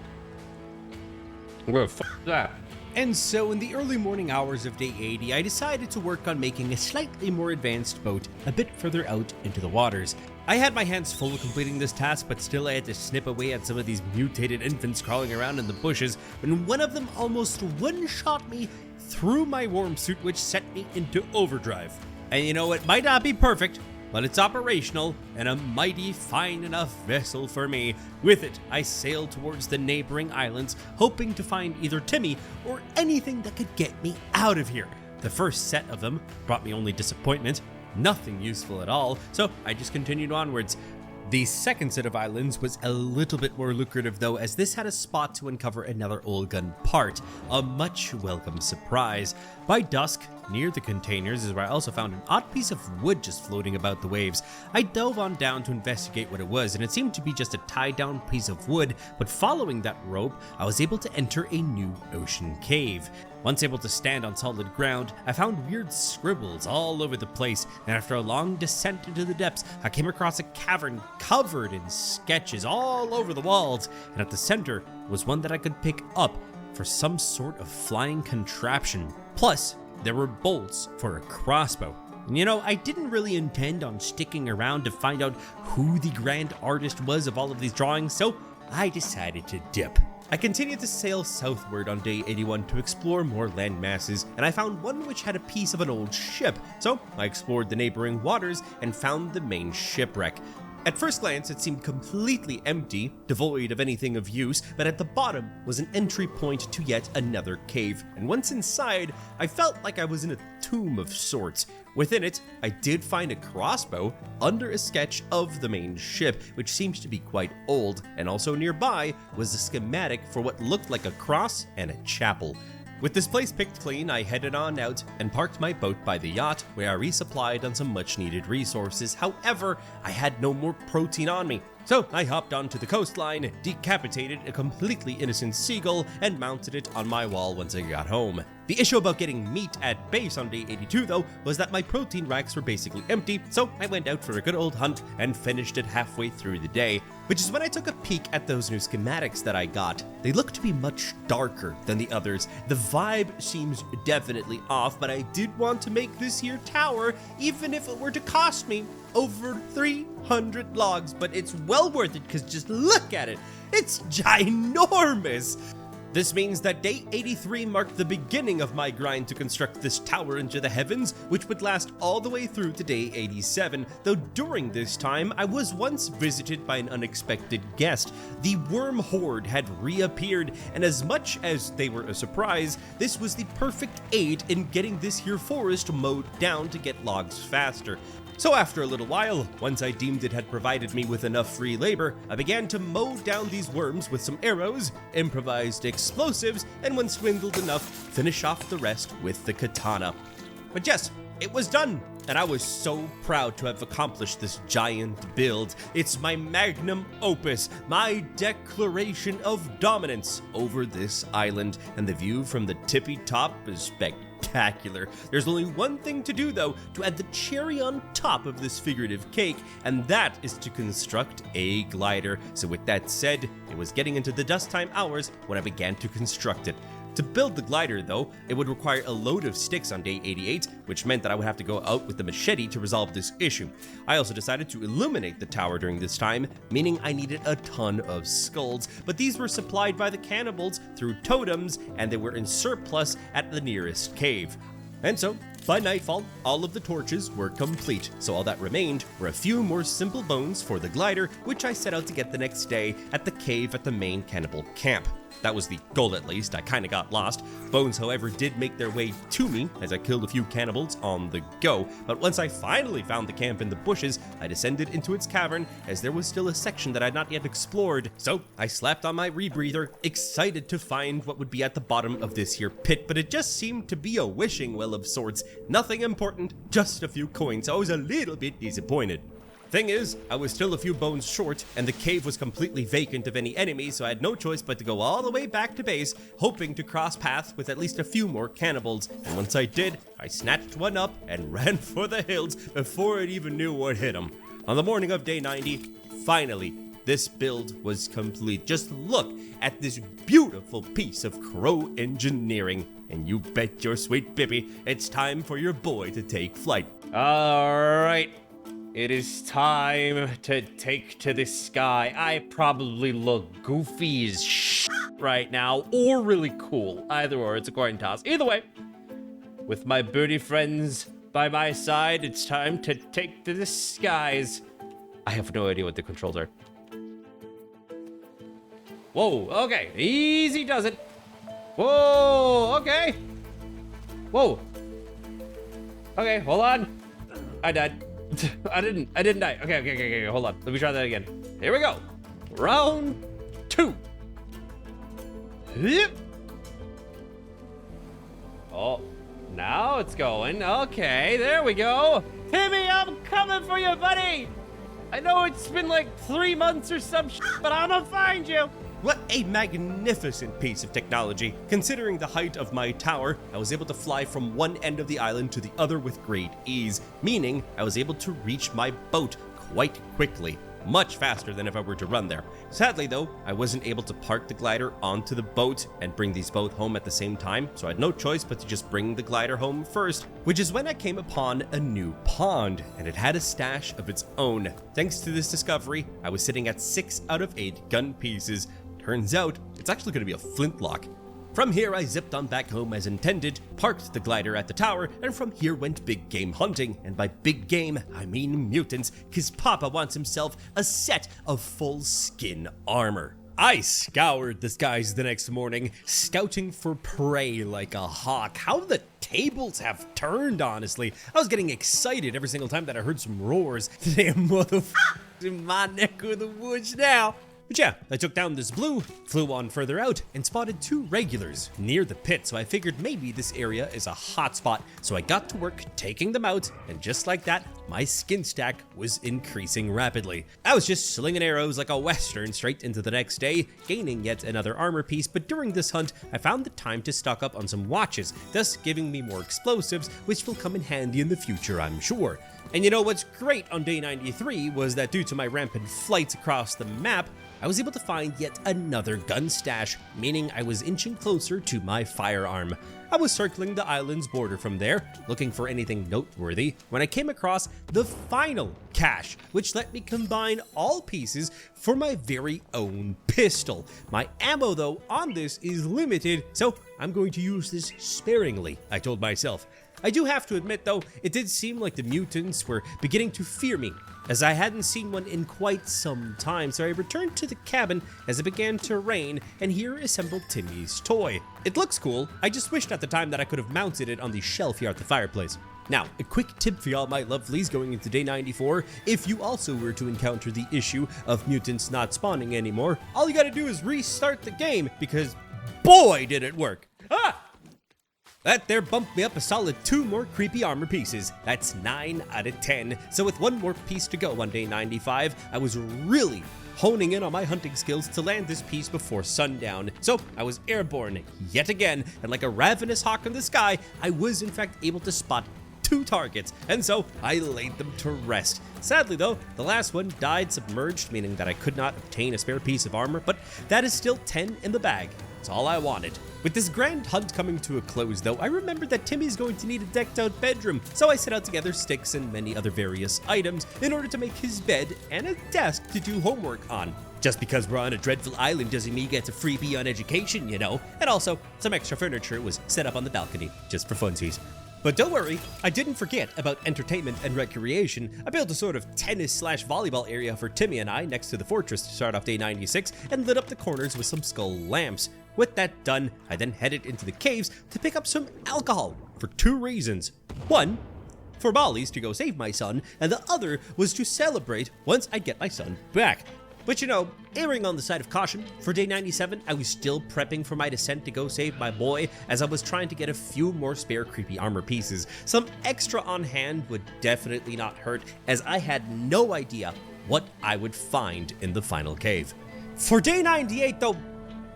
What the fuck is that? And so in the early morning hours of day 80, I decided to work on making a slightly more advanced boat a bit further out into the waters. I had my hands full completing this task, but still I had to snip away at some of these mutated infants crawling around in the bushes, when one of them almost one-shot me through my warm suit, which set me into overdrive. And you know, it might not be perfect, but it's operational and a mighty fine enough vessel for me. With it, I sailed towards the neighboring islands, hoping to find either Timmy or anything that could get me out of here. The first set of them brought me only disappointment, nothing useful at all, so I just continued onwards. The second set of islands was a little bit more lucrative though, as this had a spot to uncover another old gun part, a much welcome surprise. By dusk, near the containers is where I also found an odd piece of wood just floating about the waves. I dove on down to investigate what it was, and it seemed to be just a tied down piece of wood, but following that rope, I was able to enter a new ocean cave. Once able to stand on solid ground, I found weird scribbles all over the place, and after a long descent into the depths, I came across a cavern covered in sketches all over the walls, and at the center was one that I could pick up for some sort of flying contraption. Plus, there were bolts for a crossbow. And you know, I didn't really intend on sticking around to find out who the grand artist was of all of these drawings, so I decided to dip. I continued to sail southward on day 81 to explore more land masses, and I found one which had a piece of an old ship, so I explored the neighboring waters and found the main shipwreck. At first glance, it seemed completely empty, devoid of anything of use, but at the bottom was an entry point to yet another cave, and once inside, I felt like I was in a tomb of sorts. Within it, I did find a crossbow under a sketch of the main ship, which seemed to be quite old, and also nearby was a schematic for what looked like a cross and a chapel. With this place picked clean, I headed on out and parked my boat by the yacht, where I resupplied on some much needed resources. However, I had no more protein on me. So I hopped onto the coastline, decapitated a completely innocent seagull, and mounted it on my wall once I got home. The issue about getting meat at base on day 82 though was that my protein racks were basically empty, so I went out for a good old hunt and finished it halfway through the day, which is when I took a peek at those new schematics that I got. They look to be much darker than the others. The vibe seems definitely off, but I did want to make this here tower, even if it were to cost me over 300 logs, but it's well worth it because just look at it. It's ginormous. This means that day 83 marked the beginning of my grind to construct this tower into the heavens, which would last all the way through to day 87, though during this time I was once visited by an unexpected guest. The worm horde had reappeared, and as much as they were a surprise, this was the perfect aid in getting this here forest mowed down to get logs faster. So after a little while, once I deemed it had provided me with enough free labor, I began to mow down these worms with some arrows, improvised explosives, and when swindled enough, finish off the rest with the katana. But yes, it was done, and I was so proud to have accomplished this giant build. It's my magnum opus, my declaration of dominance over this island, and the view from the tippy top is spectacular. There's only one thing to do though to add the cherry on top of this figurative cake, and that is to construct a glider. So with that said, it was getting into the dust time hours when I began to construct it. To build the glider though, it would require a load of sticks on day 88, which meant that I would have to go out with the machete to resolve this issue. I also decided to illuminate the tower during this time, meaning I needed a ton of skulls, but these were supplied by the cannibals through totems, and they were in surplus at the nearest cave. And so, by nightfall, all of the torches were complete, so all that remained were a few more simple bones for the glider, which I set out to get the next day at the cave at the main cannibal camp. That was the goal at least. I kinda got lost. Bones, however, did make their way to me as I killed a few cannibals on the go, but once I finally found the camp in the bushes, I descended into its cavern as there was still a section that I'd not yet explored. So I slapped on my rebreather, excited to find what would be at the bottom of this here pit, but it just seemed to be a wishing well of sorts. Nothing important, just a few coins. I was a little bit disappointed. Thing is, I was still a few bones short, and the cave was completely vacant of any enemies, so I had no choice but to go all the way back to base, hoping to cross paths with at least a few more cannibals. And once I did, I snatched one up and ran for the hills before it even knew what hit him. On the morning of day 90, finally, this build was complete. Just look at this beautiful piece of crow engineering. And you bet your sweet Bippy, it's time for your boy to take flight. All right. It is time to take to the sky. I probably look goofy as right now, or really cool. Either or, it's a coin toss. Either way, with my birdie friends by my side, it's time to take to the skies. I have no idea what the controls are. Whoa, okay, easy does it. Whoa, okay. Whoa. Okay, hold on. I died. I didn't die. Okay, hold on. Let me try that again. Here we go. Round 2. Yep. Oh, now it's going. Okay, there we go. Timmy, I'm coming for you, buddy. I know it's been like 3 months or some shit, but I'm gonna find you. What a magnificent piece of technology. Considering the height of my tower, I was able to fly from one end of the island to the other with great ease, meaning I was able to reach my boat quite quickly, much faster than if I were to run there. Sadly though, I wasn't able to park the glider onto the boat and bring these both home at the same time, so I had no choice but to just bring the glider home first, which is when I came upon a new pond, and it had a stash of its own. Thanks to this discovery, I was sitting at 6 out of 8 gun pieces. Turns out, it's actually going to be a flintlock. From here, I zipped on back home as intended, parked the glider at the tower, and from here went big game hunting. And by big game, I mean mutants, cause Papa wants himself a set of full skin armor. I scoured the skies the next morning, scouting for prey like a hawk. How the tables have turned, honestly. I was getting excited every single time that I heard some roars. Damn motherfuckers in my neck of the woods now. But yeah, I took down this blue, flew on further out, and spotted 2 regulars near the pit, so I figured maybe this area is a hotspot, so I got to work taking them out, and just like that, my skin stack was increasing rapidly. I was just slinging arrows like a western straight into the next day, gaining yet another armor piece, but during this hunt, I found the time to stock up on some watches, thus giving me more explosives, which will come in handy in the future, I'm sure. And you know what's great on day 93 was that due to my rampant flights across the map, I was able to find yet another gun stash, meaning I was inching closer to my firearm. I was circling the island's border from there, looking for anything noteworthy, when I came across the final cache, which let me combine all pieces for my very own pistol. My ammo, though, on this is limited, so I'm going to use this sparingly, I told myself. I do have to admit, though, it did seem like the mutants were beginning to fear me, as I hadn't seen one in quite some time, so I returned to the cabin as it began to rain, and here assembled Timmy's toy. It looks cool, I just wished at the time that I could have mounted it on the shelf here at the fireplace. Now, a quick tip for y'all my lovelies going into day 94, if you also were to encounter the issue of mutants not spawning anymore, all you gotta do is restart the game, because boy did it work! Ah! That there bumped me up a solid 2 more creepy armor pieces. That's 9 out of 10. So with 1 more piece to go on day 95, I was really honing in on my hunting skills to land this piece before sundown. So I was airborne yet again, and like a ravenous hawk in the sky, I was in fact able to spot 2 targets, and so I laid them to rest. Sadly though, the last one died submerged, meaning that I could not obtain a spare piece of armor, but that is still 10 in the bag. That's all I wanted. With this grand hunt coming to a close though, I remembered that Timmy's going to need a decked out bedroom, so I set out to gather sticks and many other various items in order to make his bed and a desk to do homework on. Just because we're on a dreadful island doesn't mean he gets a freebie on education, you know? And also, some extra furniture was set up on the balcony, just for funsies. But don't worry, I didn't forget about entertainment and recreation. I built a sort of tennis/volleyball area for Timmy and I next to the fortress to start off day 96 and lit up the corners with some skull lamps. With that done, I then headed into the caves to pick up some alcohol for 2 reasons. 1, for Molly's to go save my son, and the other was to celebrate once I get my son back. But you know, erring on the side of caution, for day 97, I was still prepping for my descent to go save my boy, as I was trying to get a few more spare creepy armor pieces. Some extra on hand would definitely not hurt, as I had no idea what I would find in the final cave. For day 98 though,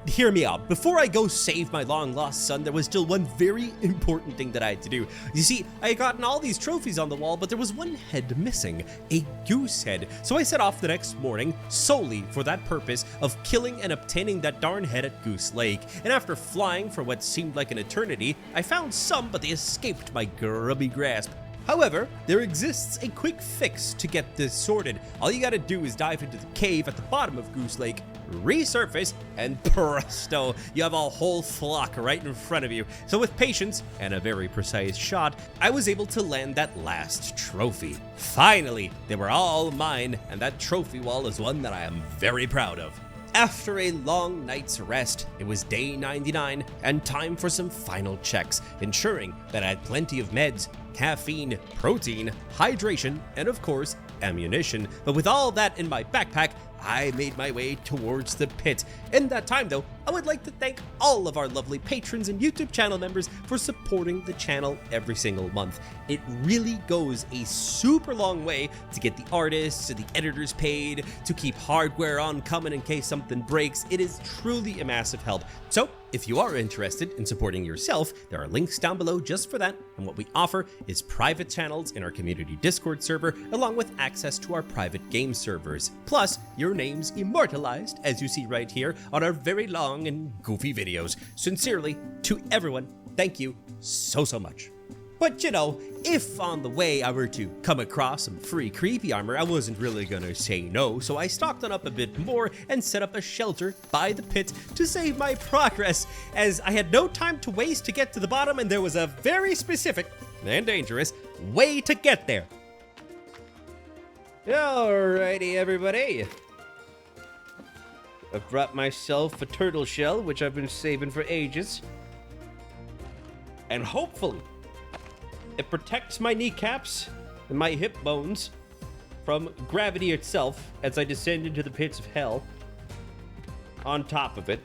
hear me out. Before I go save my long-lost son, there was still one very important thing that I had to do. You see, I had gotten all these trophies on the wall, but there was one head missing, a goose head. So I set off the next morning solely for that purpose of killing and obtaining that darn head at Goose Lake. And after flying for what seemed like an eternity, I found some, but they escaped my grubby grasp. However, there exists a quick fix to get this sorted. All you gotta do is dive into the cave at the bottom of Goose Lake, resurface, and presto, you have a whole flock right in front of you. So with patience and a very precise shot, I was able to land that last trophy. Finally, they were all mine, and that trophy wall is one that I am very proud of. After a long night's rest, it was day 99 and time for some final checks, ensuring that I had plenty of meds, caffeine, protein, hydration, and of course, ammunition. But with all that in my backpack, I made my way towards the pit. In that time though, I would like to thank all of our lovely patrons and YouTube channel members for supporting the channel every single month. It really goes a super long way to get the artists and the editors paid, to keep hardware on coming in case something breaks. It is truly a massive help. So if you are interested in supporting yourself, there are links down below just for that, and what we offer is private channels in our community Discord server, along with access to our private game servers. Plus, your names immortalized, as you see right here, on our very long and goofy videos. Sincerely, to everyone, thank you so much. But you know, if on the way I were to come across some free creepy armor, I wasn't really gonna say no, so I stocked on up a bit more and set up a shelter by the pit to save my progress, as I had no time to waste to get to the bottom, and there was a very specific and dangerous way to get there. Alrighty, everybody. I've brought myself a turtle shell, which I've been saving for ages. And hopefully, it protects my kneecaps and my hip bones from gravity itself as I descend into the pits of hell on top of it.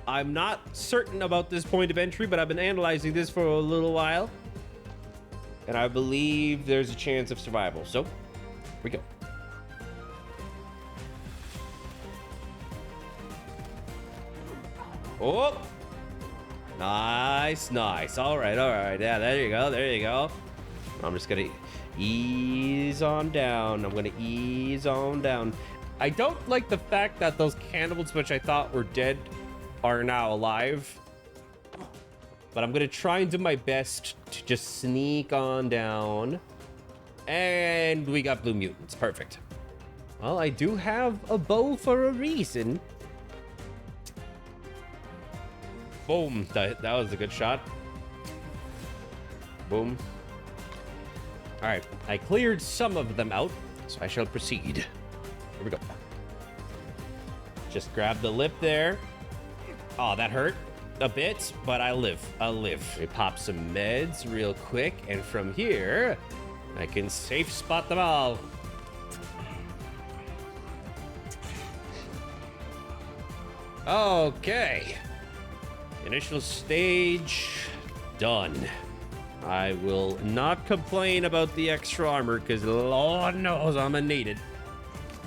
I'm not certain about this point of entry, but I've been analyzing this for a little while, and I believe there's a chance of survival. So, here we go. Oh! Nice. All right. Yeah, there you go. I'm just gonna ease on down. I don't like the fact that those cannibals, which I thought were dead, are now alive. But I'm gonna try and do my best to just sneak on down. And we got blue mutants. Perfect. Well, I do have a bow for a reason. Boom. That was a good shot. Boom. All right. I cleared some of them out, so I shall proceed. Here we go. Just grab the lip there. Oh, that hurt a bit, but I live. We pop some meds real quick, and from here, I can safe spot them all. Okay. Initial stage done. I will not complain about the extra armor, because Lord knows I'm gonna need it.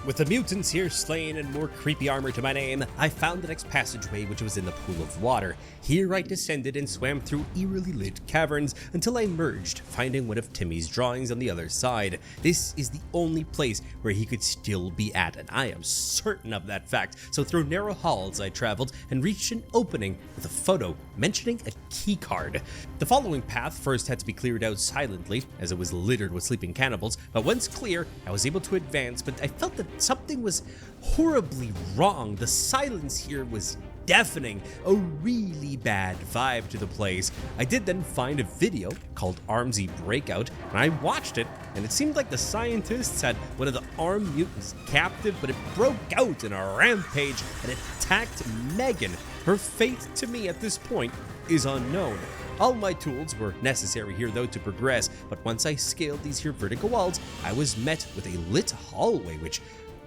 With the mutants here slain and more creepy armor to my name, I found the next passageway, which was in the pool of water. Here I descended and swam through eerily lit caverns until I emerged, finding one of Timmy's drawings on the other side. This is the only place where he could still be at, and I am certain of that fact. So through narrow halls I traveled and reached an opening with a photo mentioning a key card. The following path first had to be cleared out silently, as it was littered with sleeping cannibals, but once clear, I was able to advance, but I felt that something was horribly wrong. The silence here was deafening, a really bad vibe to the place. I did then find a video called Armsy Breakout, and I watched it, and it seemed like the scientists had one of the armed mutants captive, but it broke out in a rampage and attacked Megan. Her fate to me at this point is unknown. All my tools were necessary here though to progress, but once I scaled these here vertical walls, I was met with a lit hallway which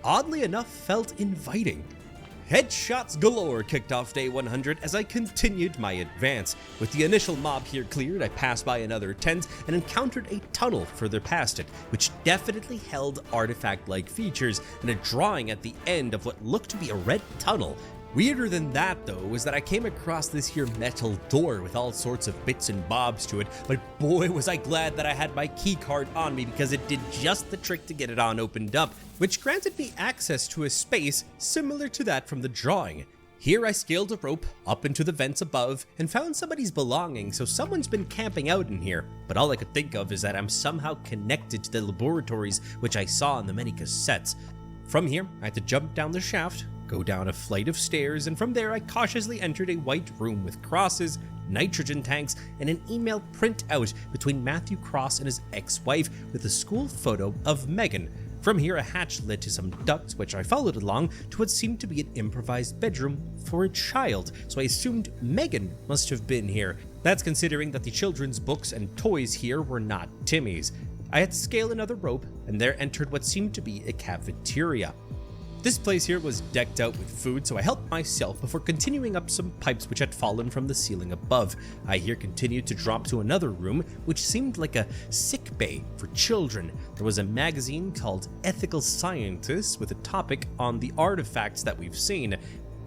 oddly enough felt inviting. Headshots galore kicked off day 100 as I continued my advance. With the initial mob here cleared, I passed by another tent and encountered a tunnel further past it, which definitely held artifact-like features and a drawing at the end of what looked to be a red tunnel. Weirder than that though was that I came across this here metal door with all sorts of bits and bobs to it, but boy was I glad that I had my key card on me, because it did just the trick to get it on opened up, which granted me access to a space similar to that from the drawing. Here I scaled a rope up into the vents above and found somebody's belongings, so someone's been camping out in here, but all I could think of is that I'm somehow connected to the laboratories which I saw in the many cassettes. From here, I had to jump down the shaft, go down a flight of stairs, and from there I cautiously entered a white room with crosses, nitrogen tanks, and an email printout between Matthew Cross and his ex-wife with a school photo of Megan. From here a hatch led to some ducts which I followed along to what seemed to be an improvised bedroom for a child, so I assumed Megan must have been here. That's considering that the children's books and toys here were not Timmy's. I had to scale another rope, and there entered what seemed to be a cafeteria. This place here was decked out with food, so I helped myself before continuing up some pipes which had fallen from the ceiling above. I here continued to drop to another room, which seemed like a sick bay for children. There was a magazine called Ethical Scientists with a topic on the artifacts that we've seen.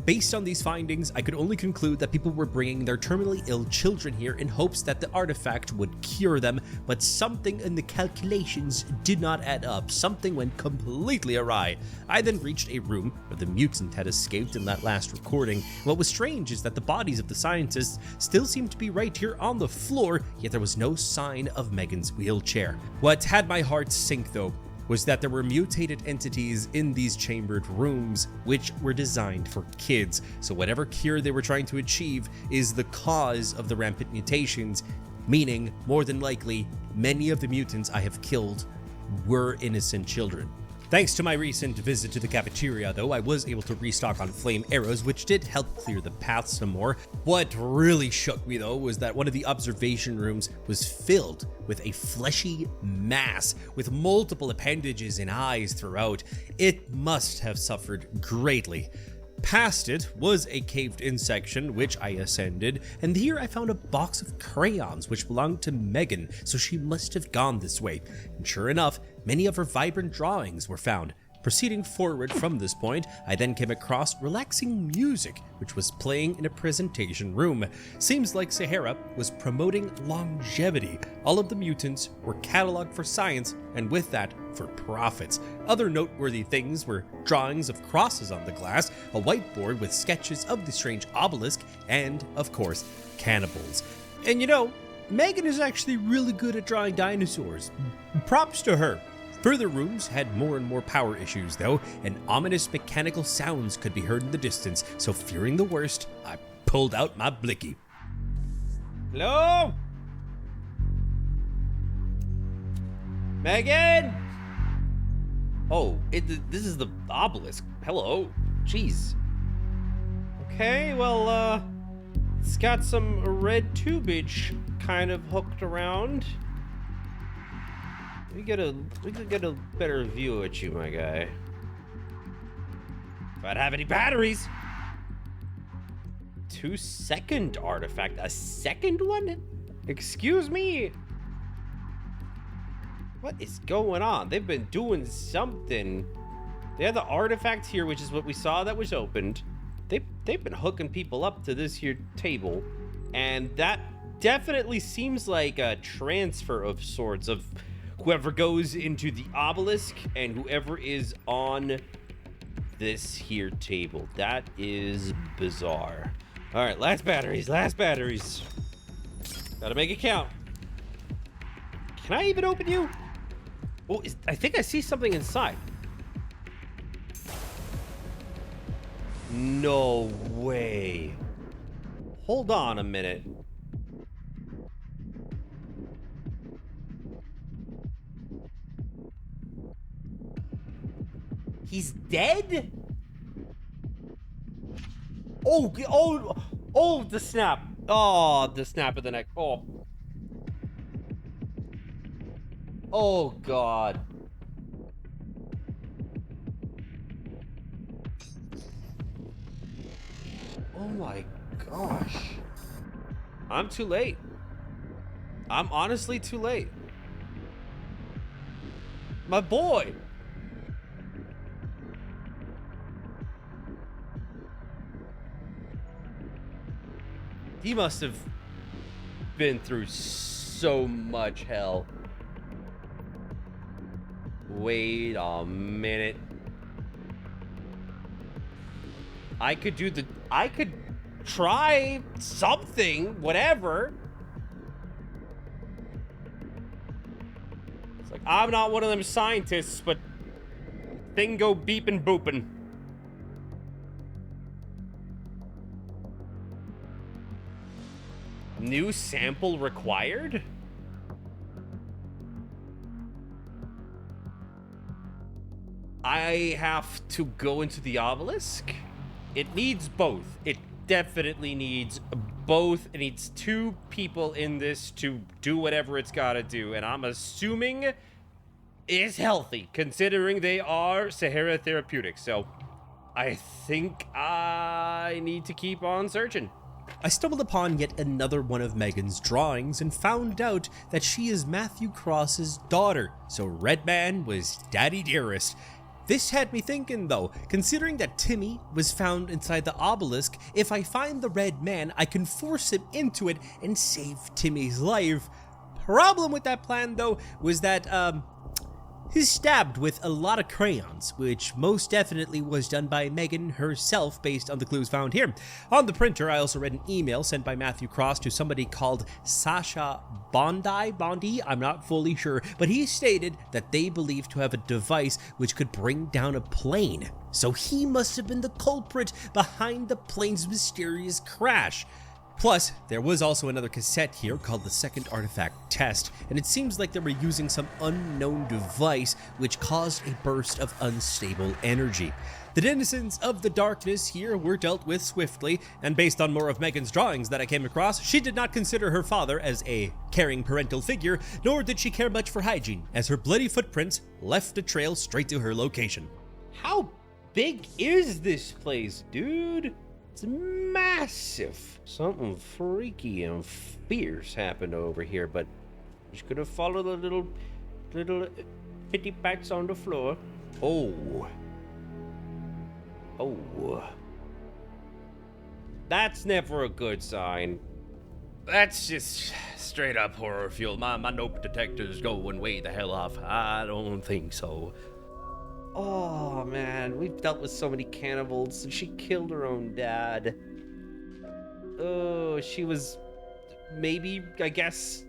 Based on these findings, I could only conclude that people were bringing their terminally ill children here in hopes that the artifact would cure them, but something in the calculations did not add up. Something went completely awry. I then reached a room where the mutant had escaped in that last recording. What was strange is that the bodies of the scientists still seemed to be right here on the floor, yet there was no sign of Megan's wheelchair. What had my heart sink though was that there were mutated entities in these chambered rooms, which were designed for kids. So whatever cure they were trying to achieve is the cause of the rampant mutations, meaning, more than likely, many of the mutants I have killed were innocent children. Thanks to my recent visit to the cafeteria, though, I was able to restock on flame arrows, which did help clear the path some more. What really shook me, though, was that one of the observation rooms was filled with a fleshy mass with multiple appendages and eyes throughout. It must have suffered greatly. Past it was a caved-in section, which I ascended, and here I found a box of crayons which belonged to Megan, so she must have gone this way. And sure enough, many of her vibrant drawings were found. Proceeding forward from this point, I then came across relaxing music, which was playing in a presentation room. Seems like Sahara was promoting longevity. All of the mutants were cataloged for science, and with that, for profits. Other noteworthy things were drawings of crosses on the glass, a whiteboard with sketches of the strange obelisk, and, of course, cannibals. And you know, Megan is actually really good at drawing dinosaurs. Props to her. Further rooms had more and more power issues though, and ominous mechanical sounds could be heard in the distance, so fearing the worst, I pulled out my blicky. Hello? Megan? Oh, this is the obelisk. Hello. Jeez. Okay, well, it's got some red tubage kind of hooked around. We could get a better view at you, my guy. If I'd have any batteries. 2-second artifact. A second one? Excuse me? What is going on? They've been doing something. They had the artifact here, which is what we saw that was opened. They've been hooking people up to this here table. And that definitely seems like a transfer of sorts of whoever goes into the obelisk and whoever is on this here table. That is bizarre. All right, last batteries. Gotta make it count. Can I even open you? Oh, I think I see something inside. No way. Hold on a minute. He's dead? Oh, the snap. Oh, the snap of the neck. Oh, God. Oh, my gosh. I'm too late. I'm honestly too late. My boy. He must have been through so much hell. Wait a minute. I could try something, whatever. It's like, I'm not one of them scientists, but thing go beepin' boopin'. New sample required? I have to go into the obelisk? It needs both. It definitely needs both. It needs two people in this to do whatever it's got to do. And I'm assuming it's healthy, considering they are Sahara Therapeutics. So I think I need to keep on searching. I stumbled upon yet another one of Megan's drawings and found out that she is Matthew Cross's daughter, so Redman was Daddy Dearest. This had me thinking though, considering that Timmy was found inside the obelisk, if I find the red man, I can force him into it and save Timmy's life. Problem with that plan though was that, he's stabbed with a lot of crayons, which most definitely was done by Megan herself based on the clues found here. On the printer, I also read an email sent by Matthew Cross to somebody called Sasha Bondi, I'm not fully sure, but he stated that they believe to have a device which could bring down a plane. So he must have been the culprit behind the plane's mysterious crash. Plus, there was also another cassette here called the Second Artifact Test, and it seems like they were using some unknown device which caused a burst of unstable energy. The denizens of the darkness here were dealt with swiftly, and based on more of Megan's drawings that I came across, she did not consider her father as a caring parental figure, nor did she care much for hygiene, as her bloody footprints left a trail straight to her location. How big is this place, dude? It's massive. Something freaky and fierce happened over here, but just gonna follow the little pitty packs on the floor. Oh. That's never a good sign. That's just straight up horror fuel. My nope detector's going way the hell off. I don't think so. Oh man, we've dealt with so many cannibals. She killed her own dad. Oh, she was maybe, I guess,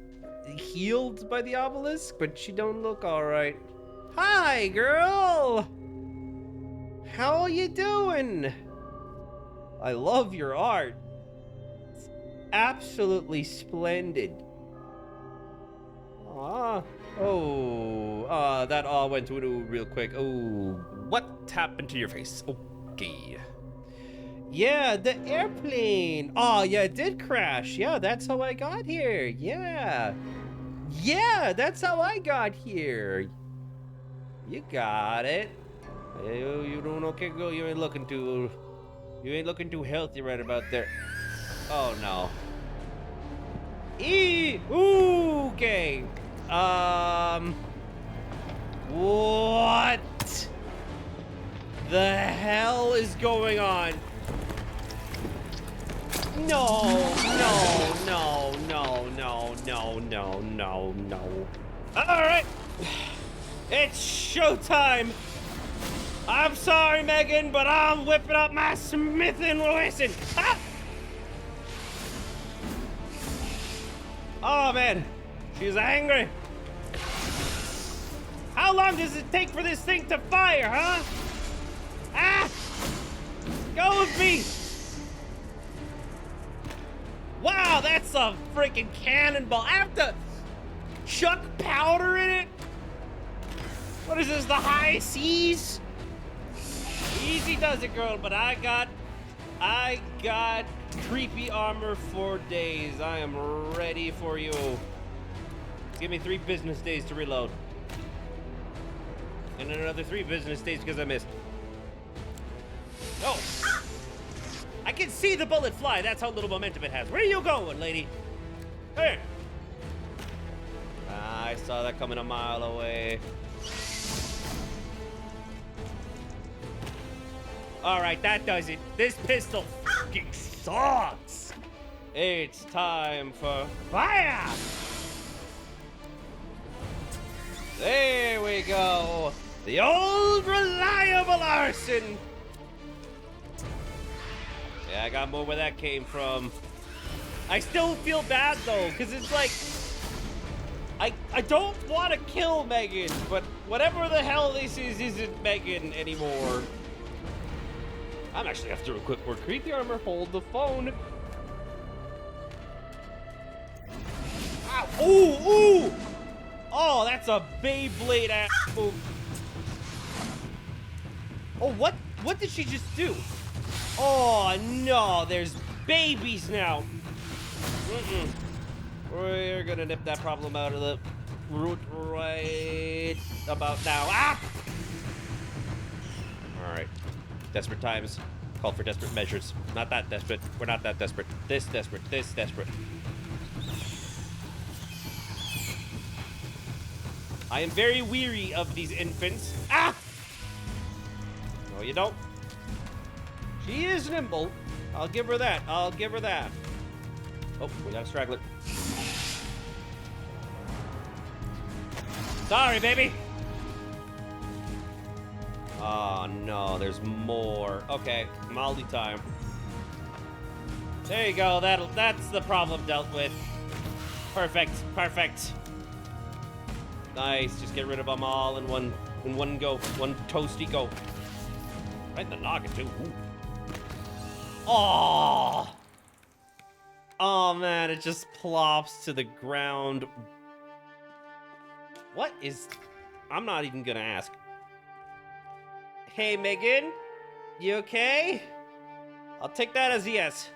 healed by the obelisk, but she don't look alright. Hi, girl! How are you doing? I love your art. It's absolutely splendid. That all went to real quick. Oh, what happened to your face? Okay. Yeah, the airplane. Oh, yeah, it did crash. Yeah, that's how I got here. Yeah, that's how I got here. You got it. You doing okay, girl? You ain't looking too healthy right about there. Oh no. Okay. What the hell is going on? No. All right. It's showtime. I'm sorry, Megan, but I'm whipping up my Smith & Wesson. Ah! Oh, man. She's angry. How long does it take for this thing to fire, huh? Ah! Go with me. Wow, that's a freaking cannonball. I have to chuck powder in it? What is this, the high seas? Easy does it, girl, but I got creepy armor for days. I am ready for you. Give me 3 business days to reload. And then another 3 business days because I missed. Oh! I can see the bullet fly. That's how little momentum it has. Where are you going, lady? Hey! I saw that coming a mile away. Alright, that does it. This pistol fucking sucks. It's time for fire! There we go. The old reliable arson. Yeah, I got more where that came from. I still feel bad though, because it's like I don't want to kill Megan, but whatever the hell this is isn't Megan anymore. I'm actually after a quick word. Creepy armor, hold the phone. Ow. Ooh! Oh, that's a Beyblade ass move. Oh, what did she just do? Oh no, there's babies now. We're gonna nip that problem out of the root right about now. Ah! Alright. Desperate times call for desperate measures. Not that desperate. We're not that desperate. This desperate. This desperate. I am very weary of these infants. Ah! No, you don't. She is nimble. I'll give her that. I'll give her that. Oh, we got a straggler. Sorry, baby. Oh, no, there's more. Okay, Molly time. There you go. That's the problem dealt with. Perfect. Perfect. Nice. Just get rid of them all in one go. One toasty go. Right in the noggin, too. Ooh. Oh. Oh, man. It just plops to the ground. What is... I'm not even gonna ask. Hey, Megan? You okay? I'll take that as a yes.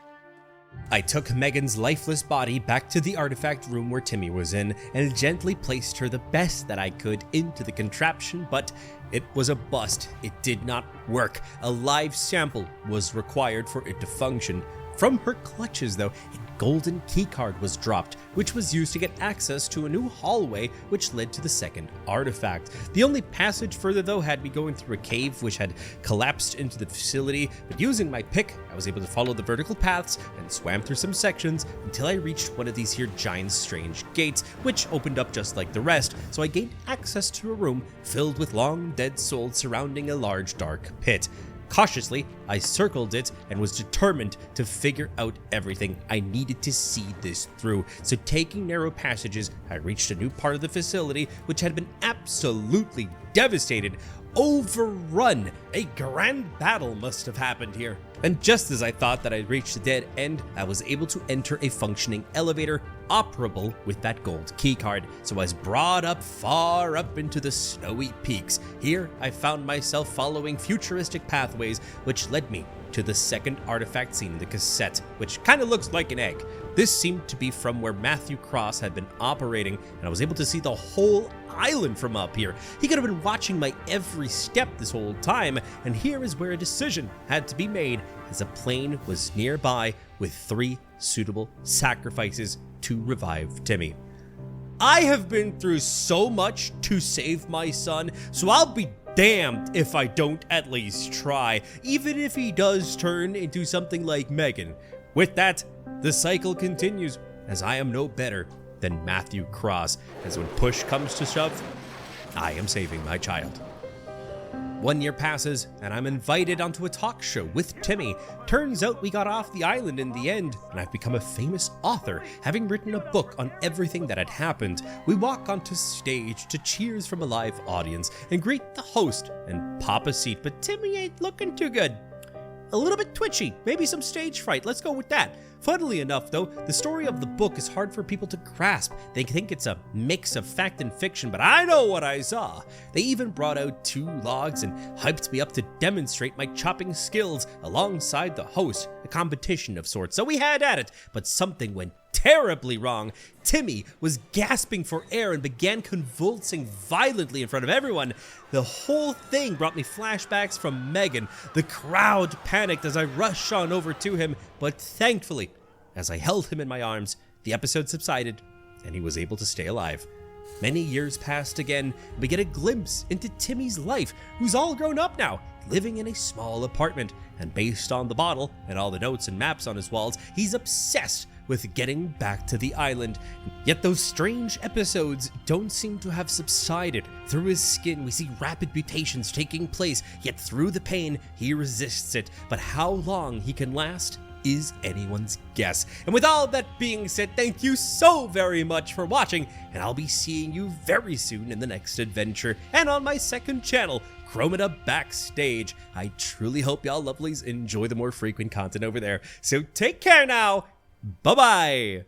I took Megan's lifeless body back to the artifact room where Timmy was in and gently placed her the best that I could into the contraption, but it was a bust. It did not work. A live sample was required for it to function. From her clutches, though, a golden keycard was dropped, which was used to get access to a new hallway which led to the second artifact. The only passage further, though, had me going through a cave which had collapsed into the facility, but using my pick, I was able to follow the vertical paths and swam through some sections until I reached one of these here giant strange gates, which opened up just like the rest, so I gained access to a room filled with long dead souls surrounding a large dark pit. Cautiously, I circled it and was determined to figure out everything. I needed to see this through. So taking narrow passages, I reached a new part of the facility which had been absolutely devastated, overrun. A grand battle must have happened here. And just as I thought that I'd reached the dead end, I was able to enter a functioning elevator operable with that gold keycard. So I was brought up far up into the snowy peaks. Here, I found myself following futuristic pathways, which led me to the second artifact seen in the cassette, which kind of looks like an egg. This seemed to be from where Matthew Cross had been operating, and I was able to see the whole island from up here. He could have been watching my every step this whole time, and here is where a decision had to be made, as a plane was nearby with 3 suitable sacrifices to revive Timmy. I have been through so much to save my son, so I'll be damned if I don't at least try, even if he does turn into something like Megan. With that, the cycle continues, as I am no better than Matthew Cross, as when push comes to shove, I am saving my child. 1 year passes, and I'm invited onto a talk show with Timmy. Turns out we got off the island in the end, and I've become a famous author, having written a book on everything that had happened. We walk onto stage to cheers from a live audience and greet the host and pop a seat, but Timmy ain't looking too good. A little bit twitchy, maybe some stage fright, let's go with that. Funnily enough, though, the story of the book is hard for people to grasp. They think it's a mix of fact and fiction, but I know what I saw. They even brought out 2 logs and hyped me up to demonstrate my chopping skills alongside the host, a competition of sorts. So we had at it, but something went terribly wrong. Timmy was gasping for air and began convulsing violently in front of everyone. The whole thing brought me flashbacks from Megan. The crowd panicked as I rushed on over to him, but thankfully, as I held him in my arms, the episode subsided and he was able to stay alive. Many years passed again, and we get a glimpse into Timmy's life, who's all grown up now, living in a small apartment, and based on the bottle and all the notes and maps on his walls, he's obsessed with getting back to the island. Yet those strange episodes don't seem to have subsided. Through his skin, we see rapid mutations taking place, yet through the pain, he resists it. But how long he can last is anyone's guess. And with all that being said, thank you so very much for watching, and I'll be seeing you very soon in the next adventure, and on my second channel, Crowmeda Backstage. I truly hope y'all lovelies enjoy the more frequent content over there. So take care now. Bye-bye.